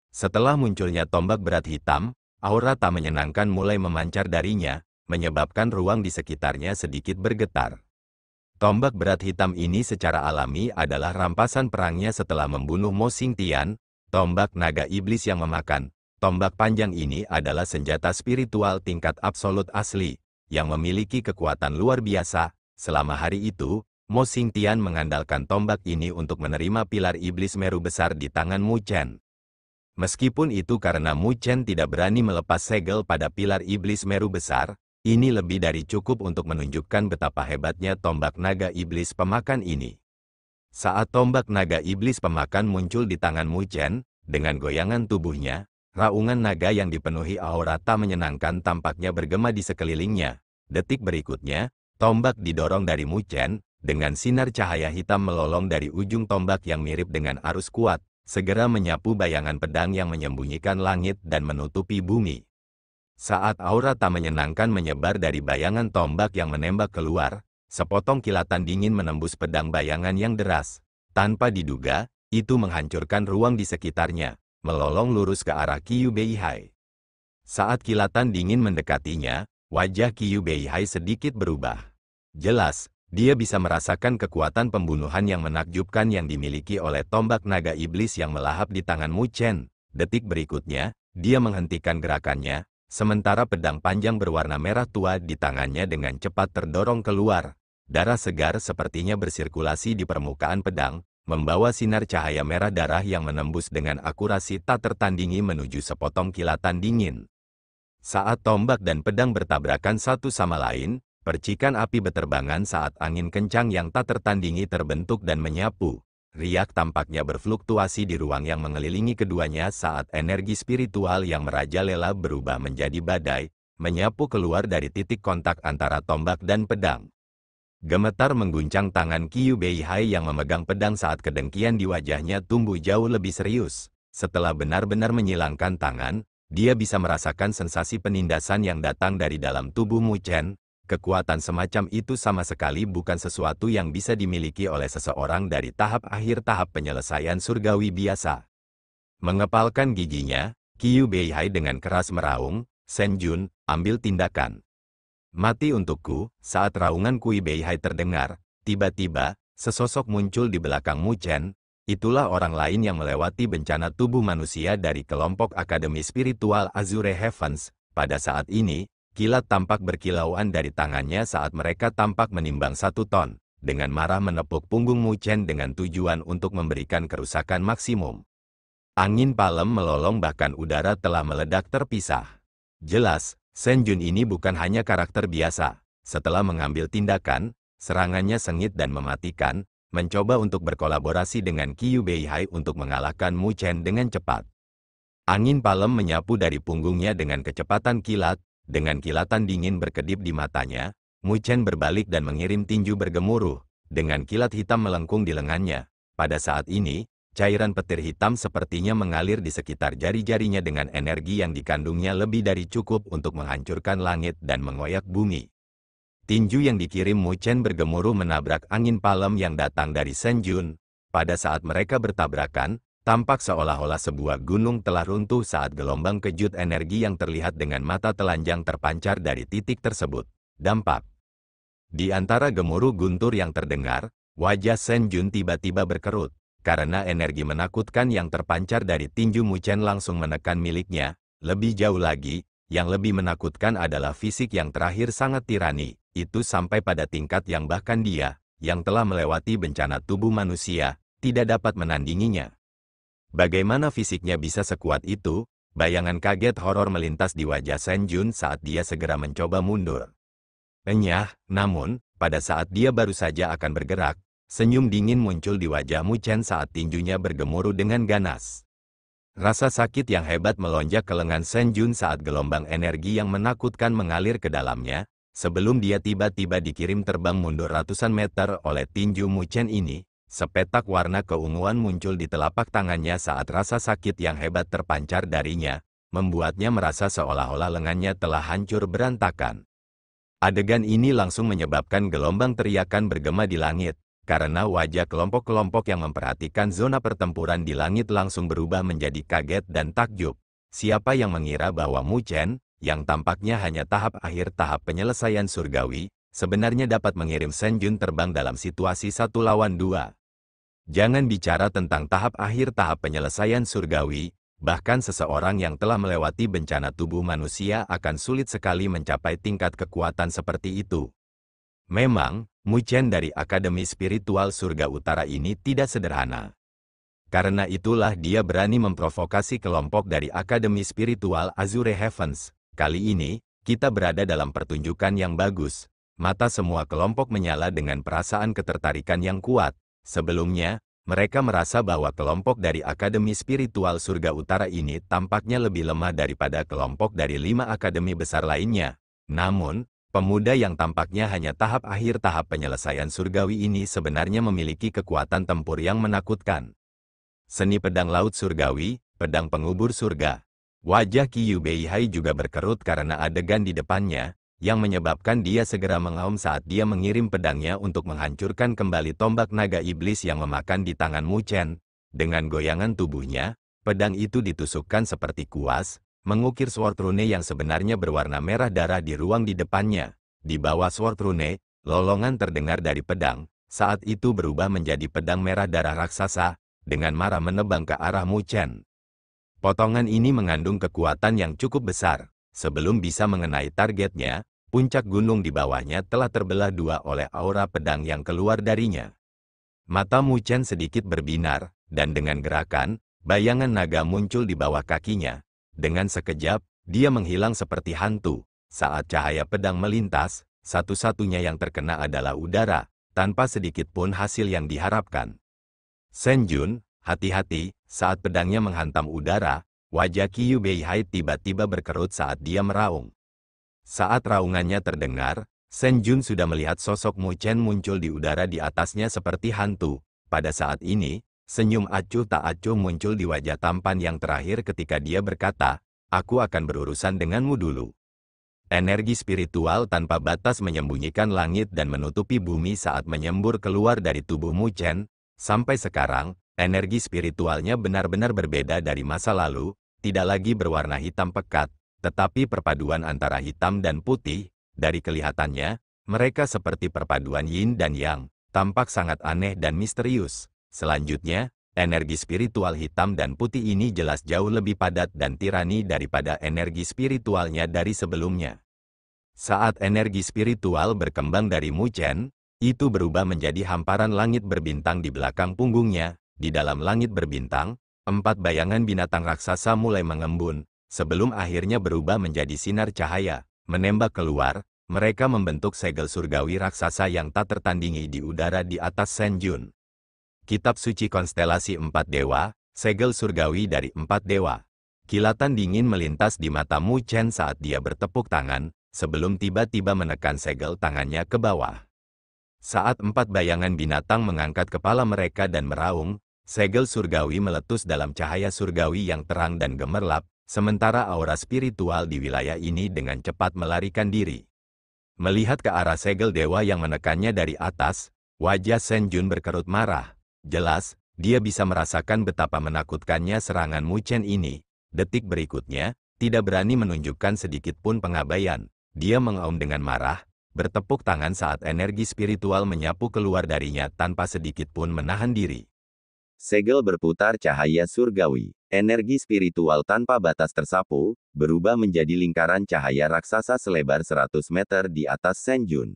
Setelah munculnya tombak berat hitam, aura tak menyenangkan mulai memancar darinya, menyebabkan ruang di sekitarnya sedikit bergetar. Tombak berat hitam ini secara alami adalah rampasan perangnya setelah membunuh Mo Xingtian, tombak naga iblis yang memakan. Tombak panjang ini adalah senjata spiritual tingkat absolut asli, yang memiliki kekuatan luar biasa. Selama hari itu, Mo Xingtian mengandalkan tombak ini untuk menerima pilar iblis Meru besar di tangan Mu Chen. Meskipun itu karena Mu Chen tidak berani melepas segel pada pilar iblis Meru besar, ini lebih dari cukup untuk menunjukkan betapa hebatnya tombak naga iblis pemakan ini. Saat tombak naga iblis pemakan muncul di tangan Mu Chen, dengan goyangan tubuhnya, raungan naga yang dipenuhi aura tak menyenangkan tampaknya bergema di sekelilingnya. Detik berikutnya, tombak didorong dari Mu Chen, dengan sinar cahaya hitam melolong dari ujung tombak yang mirip dengan arus kuat, segera menyapu bayangan pedang yang menyembunyikan langit dan menutupi bumi. Saat aura tak menyenangkan menyebar dari bayangan tombak yang menembak keluar, sepotong kilatan dingin menembus pedang bayangan yang deras. Tanpa diduga, itu menghancurkan ruang di sekitarnya, melolong lurus ke arah Qiu Beihai. Saat kilatan dingin mendekatinya, wajah Qiu Beihai sedikit berubah. Jelas, dia bisa merasakan kekuatan pembunuhan yang menakjubkan yang dimiliki oleh tombak naga iblis yang melahap di tangan Mu Chen. Detik berikutnya, dia menghentikan gerakannya, sementara pedang panjang berwarna merah tua di tangannya dengan cepat terdorong keluar. Darah segar sepertinya bersirkulasi di permukaan pedang, membawa sinar cahaya merah darah yang menembus dengan akurasi tak tertandingi menuju sepotong kilatan dingin. Saat tombak dan pedang bertabrakan satu sama lain, percikan api beterbangan saat angin kencang yang tak tertandingi terbentuk dan menyapu. Riak tampaknya berfluktuasi di ruang yang mengelilingi keduanya saat energi spiritual yang merajalela berubah menjadi badai, menyapu keluar dari titik kontak antara tombak dan pedang. Gemetar mengguncang tangan Qiu Beihai yang memegang pedang saat kedengkian di wajahnya tumbuh jauh lebih serius. Setelah benar-benar menyilangkan tangan, dia bisa merasakan sensasi penindasan yang datang dari dalam tubuh Mu Chen. Kekuatan semacam itu sama sekali bukan sesuatu yang bisa dimiliki oleh seseorang dari tahap akhir tahap penyelesaian surgawi biasa. Mengepalkan giginya, Qiu Beihai dengan keras meraung, "Shen Jun, ambil tindakan." "Mati untukku." Saat raungan Qiu Beihai terdengar, tiba-tiba, sesosok muncul di belakang Mu Chen. Itulah orang lain yang melewati bencana tubuh manusia dari kelompok Akademi Spiritual Azure Heavens. Pada saat ini, kilat tampak berkilauan dari tangannya saat mereka tampak menimbang 1 ton. Dengan marah menepuk punggung Mu Chen dengan tujuan untuk memberikan kerusakan maksimum. Angin palem melolong bahkan udara telah meledak terpisah. Jelas, Shen Jun ini bukan hanya karakter biasa. Setelah mengambil tindakan, serangannya sengit dan mematikan, mencoba untuk berkolaborasi dengan Qiu Beihai untuk mengalahkan Mu Chen dengan cepat. Angin palem menyapu dari punggungnya dengan kecepatan kilat. Dengan kilatan dingin berkedip di matanya, Mu Chen berbalik dan mengirim tinju bergemuruh, dengan kilat hitam melengkung di lengannya. Pada saat ini, cairan petir hitam sepertinya mengalir di sekitar jari-jarinya dengan energi yang dikandungnya lebih dari cukup untuk menghancurkan langit dan mengoyak bumi. Tinju yang dikirim Mu Chen bergemuruh menabrak angin palem yang datang dari Shen Jun. Pada saat mereka bertabrakan, tampak seolah-olah sebuah gunung telah runtuh saat gelombang kejut energi yang terlihat dengan mata telanjang terpancar dari titik tersebut. Dampak. Di antara gemuruh guntur yang terdengar, wajah Shen Jun tiba-tiba berkerut. karena energi menakutkan yang terpancar dari tinju Mu Chen langsung menekan miliknya. Lebih jauh lagi, yang lebih menakutkan adalah fisik yang terakhir sangat tirani, itu sampai pada tingkat yang bahkan dia, yang telah melewati bencana tubuh manusia, tidak dapat menandinginya. Bagaimana fisiknya bisa sekuat itu? Bayangan kaget horor melintas di wajah Shen Jun saat dia segera mencoba mundur. Enyah, namun, pada saat dia baru saja akan bergerak, senyum dingin muncul di wajah Mu Chen saat tinjunya bergemuruh dengan ganas. Rasa sakit yang hebat melonjak ke lengan Shen Jun saat gelombang energi yang menakutkan mengalir ke dalamnya, sebelum dia tiba-tiba dikirim terbang mundur ratusan meter oleh tinju Mu Chen ini. Sepetak warna keunguan muncul di telapak tangannya saat rasa sakit yang hebat terpancar darinya, membuatnya merasa seolah-olah lengannya telah hancur berantakan. Adegan ini langsung menyebabkan gelombang teriakan bergema di langit, karena wajah kelompok-kelompok yang memperhatikan zona pertempuran di langit langsung berubah menjadi kaget dan takjub. Siapa yang mengira bahwa Mu Chen, yang tampaknya hanya tahap akhir tahap penyelesaian surgawi, sebenarnya dapat mengirim Shen Jun terbang dalam situasi 1 lawan 2. Jangan bicara tentang tahap akhir tahap penyelesaian surgawi, bahkan seseorang yang telah melewati bencana tubuh manusia akan sulit sekali mencapai tingkat kekuatan seperti itu. Memang, Mu Chen dari Akademi Spiritual Surga Utara ini tidak sederhana. Karena itulah dia berani memprovokasi kelompok dari Akademi Spiritual Azure Heavens. Kali ini, kita berada dalam pertunjukan yang bagus. Mata semua kelompok menyala dengan perasaan ketertarikan yang kuat. Sebelumnya, mereka merasa bahwa kelompok dari Akademi Spiritual Surga Utara ini tampaknya lebih lemah daripada kelompok dari 5 akademi besar lainnya. Namun, pemuda yang tampaknya hanya tahap akhir tahap penyelesaian surgawi ini sebenarnya memiliki kekuatan tempur yang menakutkan. Seni pedang laut surgawi, pedang pengubur surga. Wajah Qiyu Beihai juga berkerut karena adegan di depannya, yang menyebabkan dia segera mengaum saat dia mengirim pedangnya untuk menghancurkan kembali tombak naga iblis yang memakan di tangan Mu Chen. Dengan goyangan tubuhnya, pedang itu ditusukkan seperti kuas, mengukir sword rune yang sebenarnya berwarna merah darah di ruang di depannya. Di bawah sword rune, lolongan terdengar dari pedang, saat itu berubah menjadi pedang merah darah raksasa, dengan marah menebang ke arah Mu Chen. Potongan ini mengandung kekuatan yang cukup besar. Sebelum bisa mengenai targetnya, puncak gunung di bawahnya telah terbelah dua oleh aura pedang yang keluar darinya. Mata Mu Chen sedikit berbinar, dan dengan gerakan, bayangan naga muncul di bawah kakinya. Dengan sekejap, dia menghilang seperti hantu. Saat cahaya pedang melintas, satu-satunya yang terkena adalah udara, tanpa sedikit pun hasil yang diharapkan. Shen Jun, hati-hati, saat pedangnya menghantam udara, wajah Qiyu Beihai tiba-tiba berkerut saat dia meraung. Saat raungannya terdengar, Shen Jun sudah melihat sosok Mu Chen muncul di udara di atasnya seperti hantu. Pada saat ini, senyum acuh tak acuh muncul di wajah tampan yang terakhir ketika dia berkata, "Aku akan berurusan denganmu dulu." Energi spiritual tanpa batas menyembunyikan langit dan menutupi bumi saat menyembur keluar dari tubuh Mu Chen. Sampai sekarang, energi spiritualnya benar-benar berbeda dari masa lalu, tidak lagi berwarna hitam pekat, tetapi perpaduan antara hitam dan putih. Dari kelihatannya, mereka seperti perpaduan yin dan yang, tampak sangat aneh dan misterius. Selanjutnya, energi spiritual hitam dan putih ini jelas jauh lebih padat dan tirani daripada energi spiritualnya dari sebelumnya. Saat energi spiritual berkembang dari Mu Chen, itu berubah menjadi hamparan langit berbintang di belakang punggungnya. Di dalam langit berbintang, 4 bayangan binatang raksasa mulai mengembun, sebelum akhirnya berubah menjadi sinar cahaya, menembak keluar. Mereka membentuk segel surgawi raksasa yang tak tertandingi di udara di atas Shen Jun. Kitab suci konstelasi 4 dewa, segel surgawi dari 4 dewa. Kilatan dingin melintas di mata Mu Chen saat dia bertepuk tangan, sebelum tiba-tiba menekan segel tangannya ke bawah. Saat 4 bayangan binatang mengangkat kepala mereka dan meraung, segel surgawi meletus dalam cahaya surgawi yang terang dan gemerlap, sementara aura spiritual di wilayah ini dengan cepat melarikan diri. Melihat ke arah segel dewa yang menekannya dari atas, wajah Shen Jun berkerut marah. Jelas, dia bisa merasakan betapa menakutkannya serangan Mu Chen ini. Detik berikutnya, tidak berani menunjukkan sedikit pun pengabaian. Dia mengaum dengan marah, bertepuk tangan saat energi spiritual menyapu keluar darinya tanpa sedikit pun menahan diri. Segel berputar cahaya surgawi. Energi spiritual tanpa batas tersapu, berubah menjadi lingkaran cahaya raksasa selebar 100 meter di atas Shen Jun.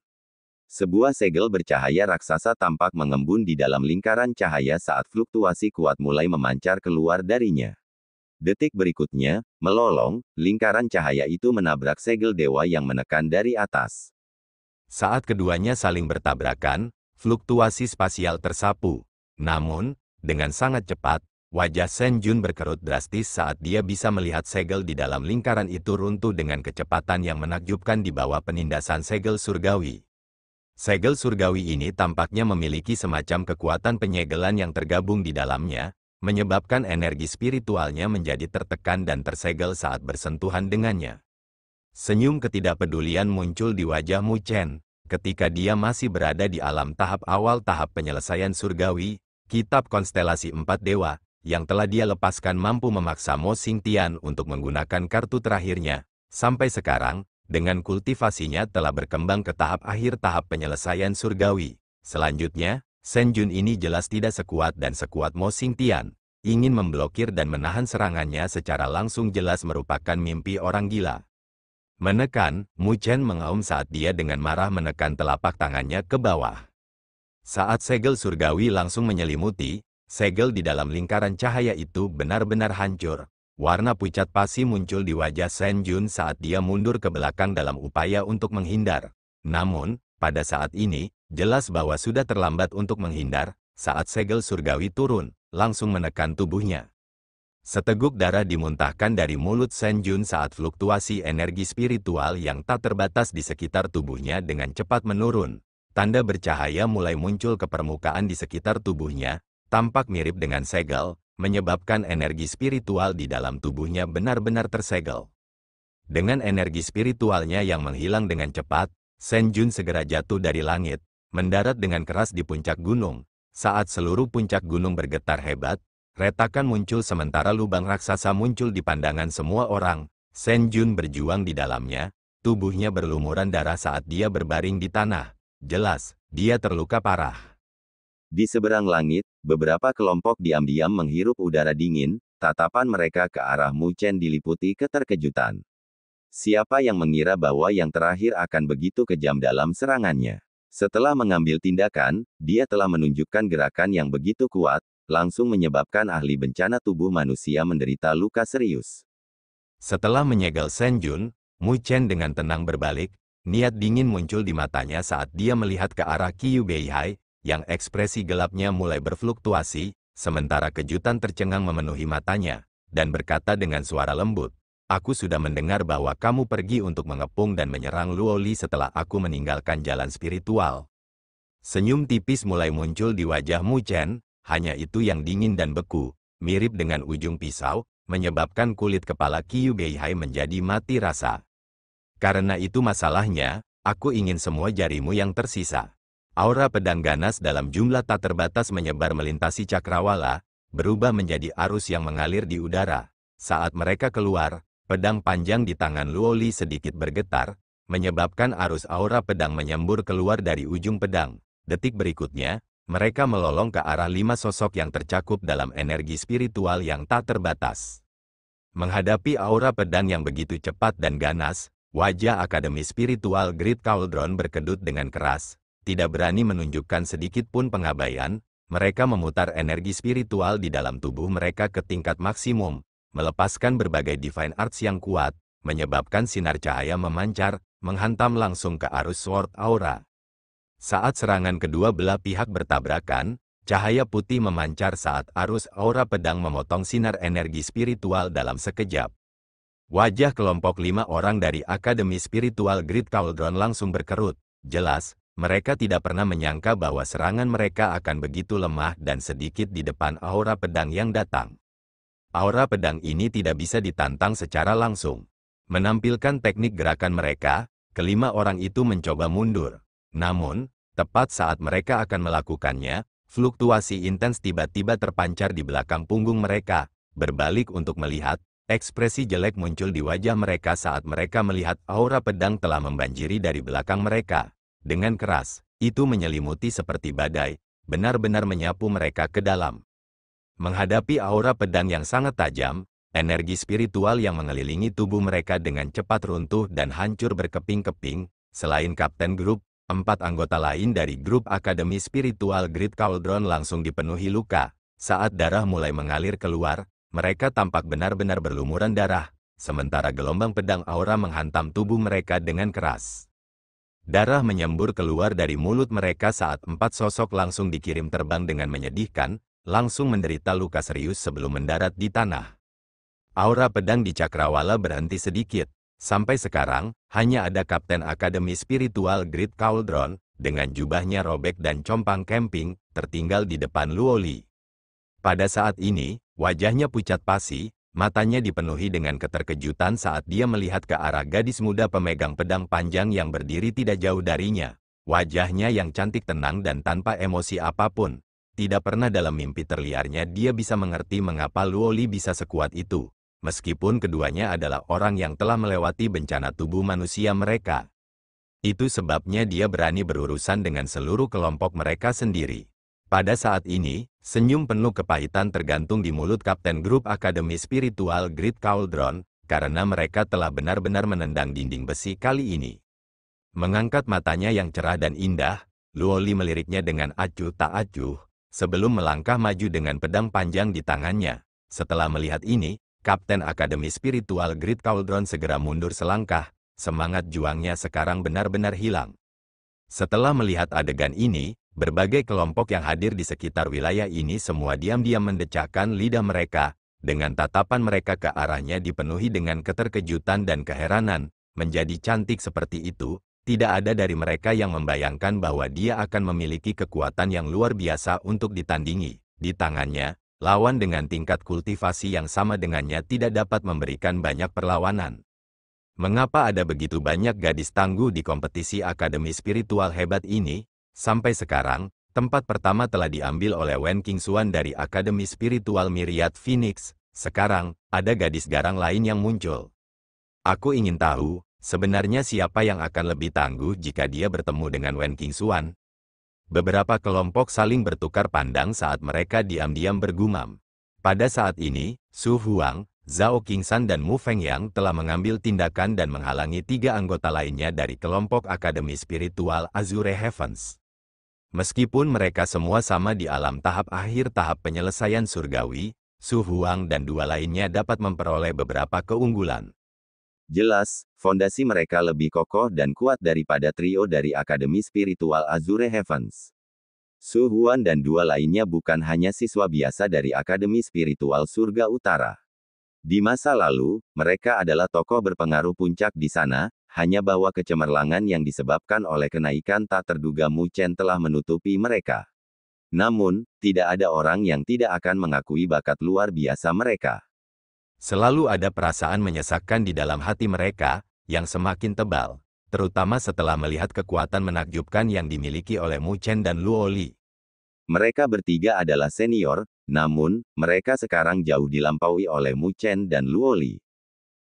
Sebuah segel bercahaya raksasa tampak mengembun di dalam lingkaran cahaya saat fluktuasi kuat mulai memancar keluar darinya. Detik berikutnya, melolong, lingkaran cahaya itu menabrak segel dewa yang menekan dari atas. Saat keduanya saling bertabrakan, fluktuasi spasial tersapu. Namun, dengan sangat cepat, wajah Shen Jun berkerut drastis saat dia bisa melihat segel di dalam lingkaran itu runtuh dengan kecepatan yang menakjubkan di bawah penindasan segel surgawi. Segel surgawi ini tampaknya memiliki semacam kekuatan penyegelan yang tergabung di dalamnya, menyebabkan energi spiritualnya menjadi tertekan dan tersegel saat bersentuhan dengannya. Senyum ketidakpedulian muncul di wajah Mu Chen, ketika dia masih berada di alam tahap awal tahap penyelesaian surgawi. Kitab konstelasi 4 dewa, yang telah dia lepaskan mampu memaksa Mo Xingtian untuk menggunakan kartu terakhirnya. Sampai sekarang, dengan kultivasinya telah berkembang ke tahap akhir tahap penyelesaian surgawi. Selanjutnya, Shen Jun ini jelas tidak sekuat dan sekuat Mo Xingtian. Ingin memblokir dan menahan serangannya secara langsung jelas merupakan mimpi orang gila. Menekan, Mu Chen mengaum saat dia dengan marah menekan telapak tangannya ke bawah. Saat segel surgawi langsung menyelimuti, segel di dalam lingkaran cahaya itu benar-benar hancur. Warna pucat pasi muncul di wajah Shen Jun saat dia mundur ke belakang dalam upaya untuk menghindar. Namun, pada saat ini, jelas bahwa sudah terlambat untuk menghindar, saat segel surgawi turun, langsung menekan tubuhnya. Seteguk darah dimuntahkan dari mulut Shen Jun saat fluktuasi energi spiritual yang tak terbatas di sekitar tubuhnya dengan cepat menurun. Tanda bercahaya mulai muncul ke permukaan di sekitar tubuhnya, tampak mirip dengan segel, menyebabkan energi spiritual di dalam tubuhnya benar-benar tersegel. Dengan energi spiritualnya yang menghilang dengan cepat, Shen Jun segera jatuh dari langit, mendarat dengan keras di puncak gunung. Saat seluruh puncak gunung bergetar hebat, retakan muncul sementara lubang raksasa muncul di pandangan semua orang. Shen Jun berjuang di dalamnya, tubuhnya berlumuran darah saat dia berbaring di tanah. Jelas, dia terluka parah. Di seberang langit, beberapa kelompok diam-diam menghirup udara dingin, tatapan mereka ke arah Mu Chen diliputi keterkejutan. Siapa yang mengira bahwa yang terakhir akan begitu kejam dalam serangannya? Setelah mengambil tindakan, dia telah menunjukkan gerakan yang begitu kuat, langsung menyebabkan ahli bencana tubuh manusia menderita luka serius. Setelah menyegel Shen Jun, Mu Chen dengan tenang berbalik. Niat dingin muncul di matanya saat dia melihat ke arah Qiu Beihai, yang ekspresi gelapnya mulai berfluktuasi, sementara kejutan tercengang memenuhi matanya, dan berkata dengan suara lembut, "Aku sudah mendengar bahwa kamu pergi untuk mengepung dan menyerang Luo Li setelah aku meninggalkan jalan spiritual." Senyum tipis mulai muncul di wajah Mu Chen, hanya itu yang dingin dan beku, mirip dengan ujung pisau, menyebabkan kulit kepala Qiu Beihai menjadi mati rasa. Karena itu masalahnya, aku ingin semua jarimu yang tersisa. Aura pedang ganas dalam jumlah tak terbatas menyebar melintasi cakrawala, berubah menjadi arus yang mengalir di udara. Saat mereka keluar, pedang panjang di tangan Luo Li sedikit bergetar, menyebabkan arus aura pedang menyembur keluar dari ujung pedang. Detik berikutnya, mereka melolong ke arah 5 sosok yang tercakup dalam energi spiritual yang tak terbatas. Menghadapi aura pedang yang begitu cepat dan ganas, wajah Akademi Spiritual Great Cauldron berkedut dengan keras, tidak berani menunjukkan sedikit pun pengabaian. Mereka memutar energi spiritual di dalam tubuh mereka ke tingkat maksimum, melepaskan berbagai divine arts yang kuat, menyebabkan sinar cahaya memancar, menghantam langsung ke arus sword aura. Saat serangan kedua belah pihak bertabrakan, cahaya putih memancar saat arus aura pedang memotong sinar energi spiritual dalam sekejap. Wajah kelompok 5 orang dari Akademi Spiritual Great Cauldron langsung berkerut. Jelas, mereka tidak pernah menyangka bahwa serangan mereka akan begitu lemah dan sedikit di depan aura pedang yang datang. Aura pedang ini tidak bisa ditantang secara langsung. Menampilkan teknik gerakan mereka, kelima orang itu mencoba mundur. Namun, tepat saat mereka akan melakukannya, fluktuasi intens tiba-tiba terpancar di belakang punggung mereka. Berbalik untuk melihat, ekspresi jelek muncul di wajah mereka saat mereka melihat aura pedang telah membanjiri dari belakang mereka. Dengan keras, itu menyelimuti seperti badai, benar-benar menyapu mereka ke dalam. Menghadapi aura pedang yang sangat tajam, energi spiritual yang mengelilingi tubuh mereka dengan cepat runtuh dan hancur berkeping-keping. Selain Kapten Grup, 4 anggota lain dari grup Akademi Spiritual Great Cauldron langsung dipenuhi luka. Saat darah mulai mengalir keluar, mereka tampak benar-benar berlumuran darah, sementara gelombang pedang aura menghantam tubuh mereka dengan keras. Darah menyembur keluar dari mulut mereka saat 4 sosok langsung dikirim terbang dengan menyedihkan, langsung menderita luka serius sebelum mendarat di tanah. Aura pedang di Cakrawala berhenti sedikit. Sampai sekarang, hanya ada Kapten Akademi Spiritual Great Cauldron, dengan jubahnya robek dan compang camping, tertinggal di depan Luoli. Pada saat ini, wajahnya pucat pasi, matanya dipenuhi dengan keterkejutan saat dia melihat ke arah gadis muda pemegang pedang panjang yang berdiri tidak jauh darinya. Wajahnya yang cantik tenang dan tanpa emosi apapun. Tidak pernah dalam mimpi terliarnya dia bisa mengerti mengapa Luoli bisa sekuat itu. Meskipun keduanya adalah orang yang telah melewati bencana tubuh manusia mereka. Itu sebabnya dia berani berurusan dengan seluruh kelompok mereka sendiri. Pada saat ini, senyum penuh kepahitan tergantung di mulut Kapten Grup Akademi Spiritual Great Cauldron, karena mereka telah benar-benar menendang dinding besi kali ini. Mengangkat matanya yang cerah dan indah, Luoli meliriknya dengan acuh tak acuh, sebelum melangkah maju dengan pedang panjang di tangannya. Setelah melihat ini, Kapten Akademi Spiritual Great Cauldron segera mundur selangkah, semangat juangnya sekarang benar-benar hilang. Setelah melihat adegan ini, berbagai kelompok yang hadir di sekitar wilayah ini semua diam-diam mendecakkan lidah mereka, dengan tatapan mereka ke arahnya dipenuhi dengan keterkejutan dan keheranan. Menjadi cantik seperti itu, tidak ada dari mereka yang membayangkan bahwa dia akan memiliki kekuatan yang luar biasa untuk ditandingi. Di tangannya, lawan dengan tingkat kultivasi yang sama dengannya tidak dapat memberikan banyak perlawanan. Mengapa ada begitu banyak gadis tangguh di kompetisi Akademi Spiritual hebat ini? Sampai sekarang, tempat pertama telah diambil oleh Wen Qingxuan dari Akademi Spiritual Myriad Phoenix. Sekarang, ada gadis garang lain yang muncul. Aku ingin tahu, sebenarnya siapa yang akan lebih tangguh jika dia bertemu dengan Wen Qingxuan? Beberapa kelompok saling bertukar pandang saat mereka diam-diam bergumam. Pada saat ini, Su Huang, Zhao Qingshan dan Mu Fengyang telah mengambil tindakan dan menghalangi 3 anggota lainnya dari kelompok Akademi Spiritual Azure Heavens. Meskipun mereka semua sama di alam tahap akhir tahap penyelesaian surgawi, Su Huang dan 2 lainnya dapat memperoleh beberapa keunggulan. Jelas, fondasi mereka lebih kokoh dan kuat daripada trio dari Akademi Spiritual Azure Heavens. Su Huan dan 2 lainnya bukan hanya siswa biasa dari Akademi Spiritual Surga Utara. Di masa lalu, mereka adalah tokoh berpengaruh puncak di sana, hanya bahwa kecemerlangan yang disebabkan oleh kenaikan tak terduga Mu Chen telah menutupi mereka. Namun, tidak ada orang yang tidak akan mengakui bakat luar biasa mereka. Selalu ada perasaan menyesakkan di dalam hati mereka, yang semakin tebal, terutama setelah melihat kekuatan menakjubkan yang dimiliki oleh Mu Chen dan Luoli. Mereka bertiga adalah senior, namun, mereka sekarang jauh dilampaui oleh Mu Chen dan Luoli.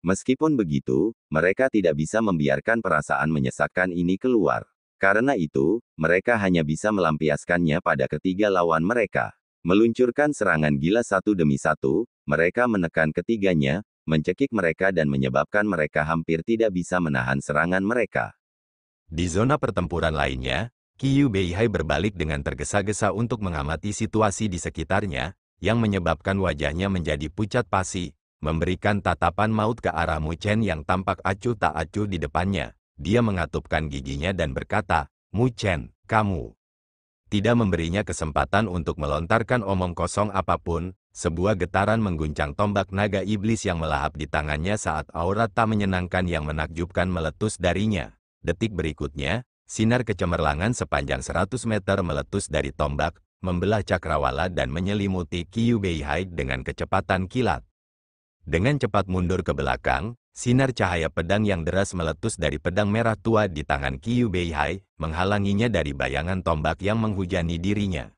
Meskipun begitu, mereka tidak bisa membiarkan perasaan menyesakkan ini keluar. Karena itu, mereka hanya bisa melampiaskannya pada ketiga lawan mereka. Meluncurkan serangan gila satu demi satu, mereka menekan ketiganya, mencekik mereka dan menyebabkan mereka hampir tidak bisa menahan serangan mereka. Di zona pertempuran lainnya, Qiyu Beihai berbalik dengan tergesa-gesa untuk mengamati situasi di sekitarnya, yang menyebabkan wajahnya menjadi pucat pasi, memberikan tatapan maut ke arah Mu Chen yang tampak acuh tak acuh di depannya. Dia mengatupkan giginya dan berkata, "Mu Chen, kamu." Tidak memberinya kesempatan untuk melontarkan omong kosong apapun, sebuah getaran mengguncang tombak naga iblis yang melahap di tangannya saat aura tak menyenangkan yang menakjubkan meletus darinya. Detik berikutnya, sinar kecemerlangan sepanjang 100 meter meletus dari tombak, membelah cakrawala dan menyelimuti Qiyu Beihai dengan kecepatan kilat. Dengan cepat mundur ke belakang, sinar cahaya pedang yang deras meletus dari pedang merah tua di tangan Qiyu Beihai, menghalanginya dari bayangan tombak yang menghujani dirinya.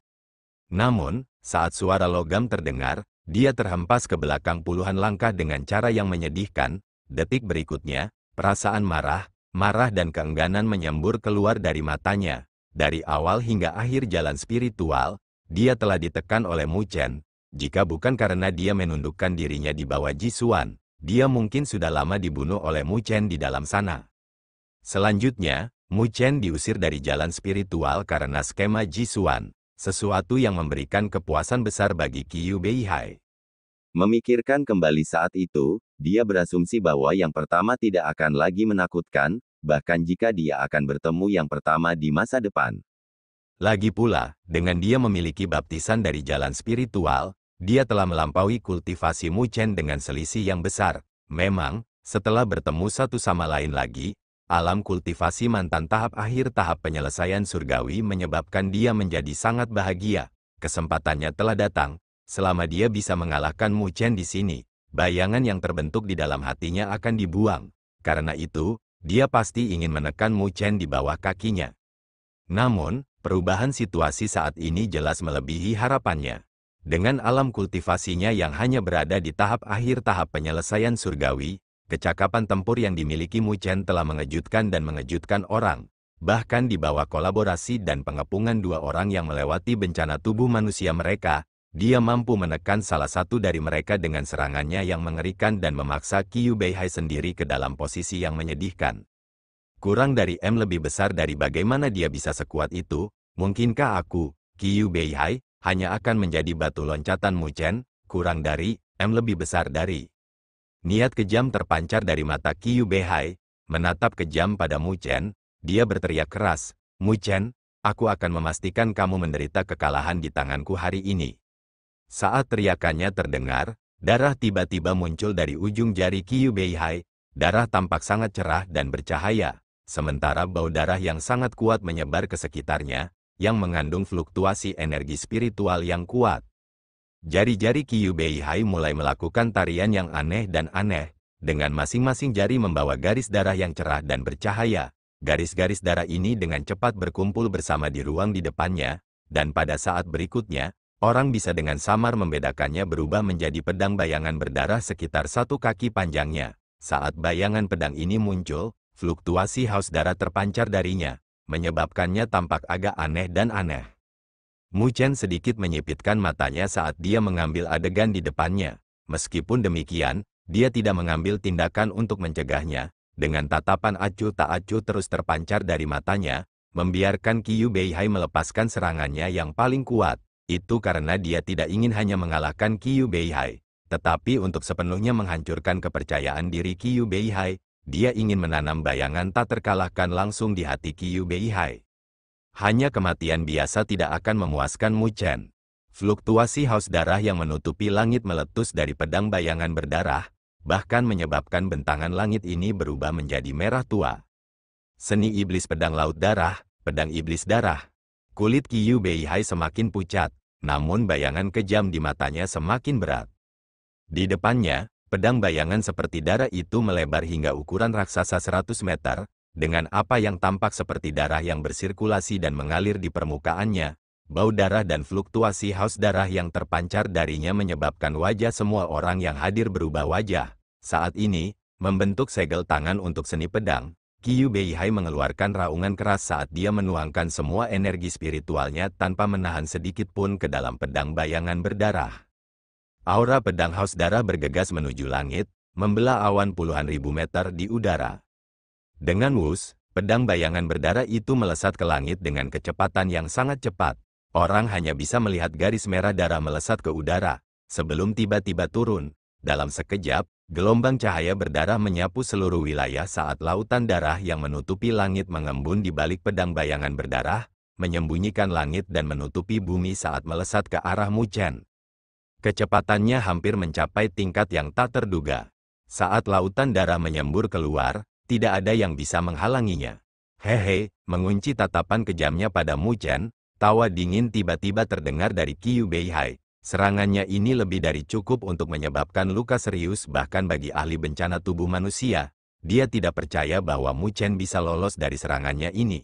Namun, saat suara logam terdengar, dia terhempas ke belakang puluhan langkah dengan cara yang menyedihkan. Detik berikutnya, perasaan marah dan keengganan menyembur keluar dari matanya. Dari awal hingga akhir jalan spiritual, dia telah ditekan oleh Mu Chen. Jika bukan karena dia menundukkan dirinya di bawah Jisuan, dia mungkin sudah lama dibunuh oleh Mu Chen di dalam sana. Selanjutnya, Mu Chen diusir dari jalan spiritual karena skema Jisuan, sesuatu yang memberikan kepuasan besar bagi Qiu Beihai. Memikirkan kembali saat itu, dia berasumsi bahwa yang pertama tidak akan lagi menakutkan, bahkan jika dia akan bertemu yang pertama di masa depan. Lagi pula, dengan dia memiliki baptisan dari jalan spiritual, dia telah melampaui kultivasi Mu Chen dengan selisih yang besar. Memang, setelah bertemu satu sama lain lagi, alam kultivasi mantan tahap akhir tahap penyelesaian surgawi menyebabkan dia menjadi sangat bahagia. Kesempatannya telah datang. Selama dia bisa mengalahkan Mu Chen di sini, bayangan yang terbentuk di dalam hatinya akan dibuang. Karena itu, dia pasti ingin menekan Mu Chen di bawah kakinya. Namun, perubahan situasi saat ini jelas melebihi harapannya. Dengan alam kultivasinya yang hanya berada di tahap akhir tahap penyelesaian surgawi, kecakapan tempur yang dimiliki Mu Chen telah mengejutkan dan mengejutkan orang. Bahkan di bawah kolaborasi dan pengepungan dua orang yang melewati bencana tubuh manusia mereka, dia mampu menekan salah satu dari mereka dengan serangannya yang mengerikan dan memaksa Qiu Beihai sendiri ke dalam posisi yang menyedihkan. Kurang dari M lebih besar dari bagaimana dia bisa sekuat itu, mungkinkah aku, Qiu Beihai, hanya akan menjadi batu loncatan Mu Chen, kurang dari M lebih besar dari. Niat kejam terpancar dari mata Qiu Beihai, menatap kejam pada Mu Chen, dia berteriak keras, Mu Chen, aku akan memastikan kamu menderita kekalahan di tanganku hari ini. Saat teriakannya terdengar, darah tiba-tiba muncul dari ujung jari Qiu Beihai, darah tampak sangat cerah dan bercahaya, sementara bau darah yang sangat kuat menyebar ke sekitarnya, yang mengandung fluktuasi energi spiritual yang kuat. Jari-jari Qiu Beihai mulai melakukan tarian yang aneh dan aneh, dengan masing-masing jari membawa garis darah yang cerah dan bercahaya. Garis-garis darah ini dengan cepat berkumpul bersama di ruang di depannya, dan pada saat berikutnya, orang bisa dengan samar membedakannya berubah menjadi pedang bayangan berdarah sekitar 1 kaki panjangnya. Saat bayangan pedang ini muncul, fluktuasi haus darah terpancar darinya, menyebabkannya tampak agak aneh dan aneh. Mu Chen sedikit menyipitkan matanya saat dia mengambil adegan di depannya. Meskipun demikian, dia tidak mengambil tindakan untuk mencegahnya. Dengan tatapan acuh tak acuh terus terpancar dari matanya, membiarkan Qiu Beihai melepaskan serangannya yang paling kuat. Itu karena dia tidak ingin hanya mengalahkan Qiu Beihai, tetapi untuk sepenuhnya menghancurkan kepercayaan diri Qiu Beihai, dia ingin menanam bayangan tak terkalahkan langsung di hati Qiu Beihai. Hanya kematian biasa tidak akan memuaskan Mu Chen. Fluktuasi haus darah yang menutupi langit meletus dari pedang bayangan berdarah, bahkan menyebabkan bentangan langit ini berubah menjadi merah tua. Seni iblis pedang laut darah, pedang iblis darah. Kulit Qiu Beihai semakin pucat, namun bayangan kejam di matanya semakin berat. Di depannya, pedang bayangan seperti darah itu melebar hingga ukuran raksasa 100 meter, dengan apa yang tampak seperti darah yang bersirkulasi dan mengalir di permukaannya. Bau darah dan fluktuasi haus darah yang terpancar darinya menyebabkan wajah semua orang yang hadir berubah wajah. Saat ini, membentuk segel tangan untuk seni pedang, Qiu Beihai mengeluarkan raungan keras saat dia menuangkan semua energi spiritualnya tanpa menahan sedikit pun ke dalam pedang bayangan berdarah. Aura pedang haus darah bergegas menuju langit, membelah awan puluhan ribu meter di udara. Dengan wus, pedang bayangan berdarah itu melesat ke langit dengan kecepatan yang sangat cepat. Orang hanya bisa melihat garis merah darah melesat ke udara, sebelum tiba-tiba turun. Dalam sekejap, gelombang cahaya berdarah menyapu seluruh wilayah saat lautan darah yang menutupi langit mengembun di balik pedang bayangan berdarah, menyembunyikan langit dan menutupi bumi saat melesat ke arah Mu Chen. Kecepatannya hampir mencapai tingkat yang tak terduga. Saat lautan darah menyembur keluar, tidak ada yang bisa menghalanginya. Hehe, mengunci tatapan kejamnya pada Mu Chen, tawa dingin tiba-tiba terdengar dari Qiu Beihai. Serangannya ini lebih dari cukup untuk menyebabkan luka serius bahkan bagi ahli bencana tubuh manusia. Dia tidak percaya bahwa Mu Chen bisa lolos dari serangannya ini.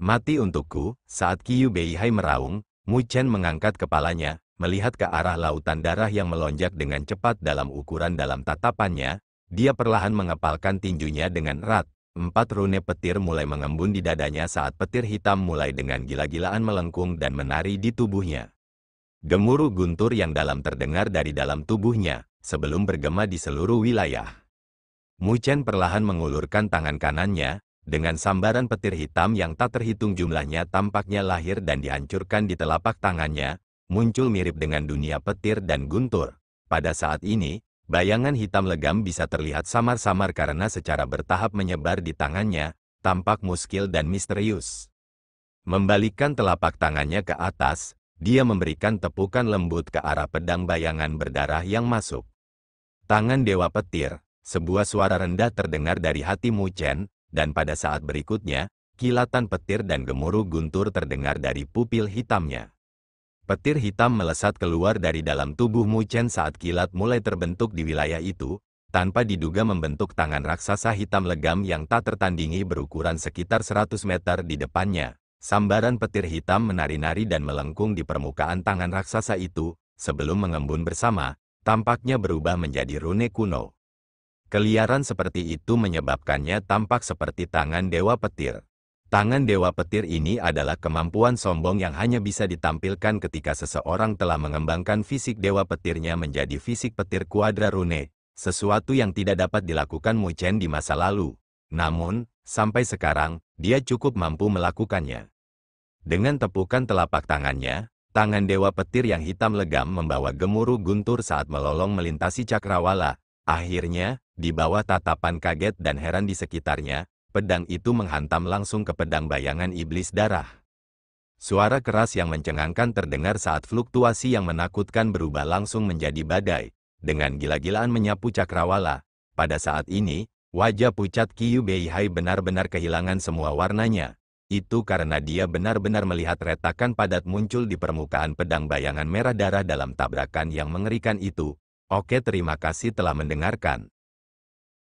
Mati untukku, saat Qiu Beihai meraung, Mu Chen mengangkat kepalanya, melihat ke arah lautan darah yang melonjak dengan cepat dalam ukuran dalam tatapannya. Dia perlahan mengepalkan tinjunya dengan erat. 4 rune petir mulai mengembun di dadanya saat petir hitam mulai dengan gila-gilaan melengkung dan menari di tubuhnya. Gemuruh guntur yang dalam terdengar dari dalam tubuhnya, sebelum bergema di seluruh wilayah. Mu Chen perlahan mengulurkan tangan kanannya, dengan sambaran petir hitam yang tak terhitung jumlahnya tampaknya lahir dan dihancurkan di telapak tangannya, muncul mirip dengan dunia petir dan guntur. Pada saat ini, bayangan hitam legam bisa terlihat samar-samar karena secara bertahap menyebar di tangannya, tampak muskil dan misterius. Membalikkan telapak tangannya ke atas, dia memberikan tepukan lembut ke arah pedang bayangan berdarah yang masuk. Tangan Dewa Petir, sebuah suara rendah terdengar dari hati Mu Chen, dan pada saat berikutnya, kilatan petir dan gemuruh guntur terdengar dari pupil hitamnya. Petir hitam melesat keluar dari dalam tubuh Mu Chen saat kilat mulai terbentuk di wilayah itu, tanpa diduga membentuk tangan raksasa hitam legam yang tak tertandingi berukuran sekitar 100 meter di depannya. Sambaran petir hitam menari-nari dan melengkung di permukaan tangan raksasa itu, sebelum mengembun bersama, tampaknya berubah menjadi rune kuno. Keliaran seperti itu menyebabkannya tampak seperti tangan Dewa Petir. Tangan Dewa Petir ini adalah kemampuan sombong yang hanya bisa ditampilkan ketika seseorang telah mengembangkan fisik Dewa Petirnya menjadi fisik petir kuadra rune, sesuatu yang tidak dapat dilakukan Mu Chen di masa lalu. Namun, sampai sekarang, dia cukup mampu melakukannya. Dengan tepukan telapak tangannya, tangan Dewa Petir yang hitam legam membawa gemuruh guntur saat melolong melintasi cakrawala. Akhirnya, di bawah tatapan kaget dan heran di sekitarnya, pedang itu menghantam langsung ke pedang bayangan iblis darah. Suara keras yang mencengangkan terdengar saat fluktuasi yang menakutkan berubah langsung menjadi badai, dengan gila-gilaan menyapu cakrawala. Pada saat ini, wajah pucat Qiu Beihai benar-benar kehilangan semua warnanya. Itu karena dia benar-benar melihat retakan padat muncul di permukaan pedang bayangan merah darah dalam tabrakan yang mengerikan itu. Oke, terima kasih telah mendengarkan.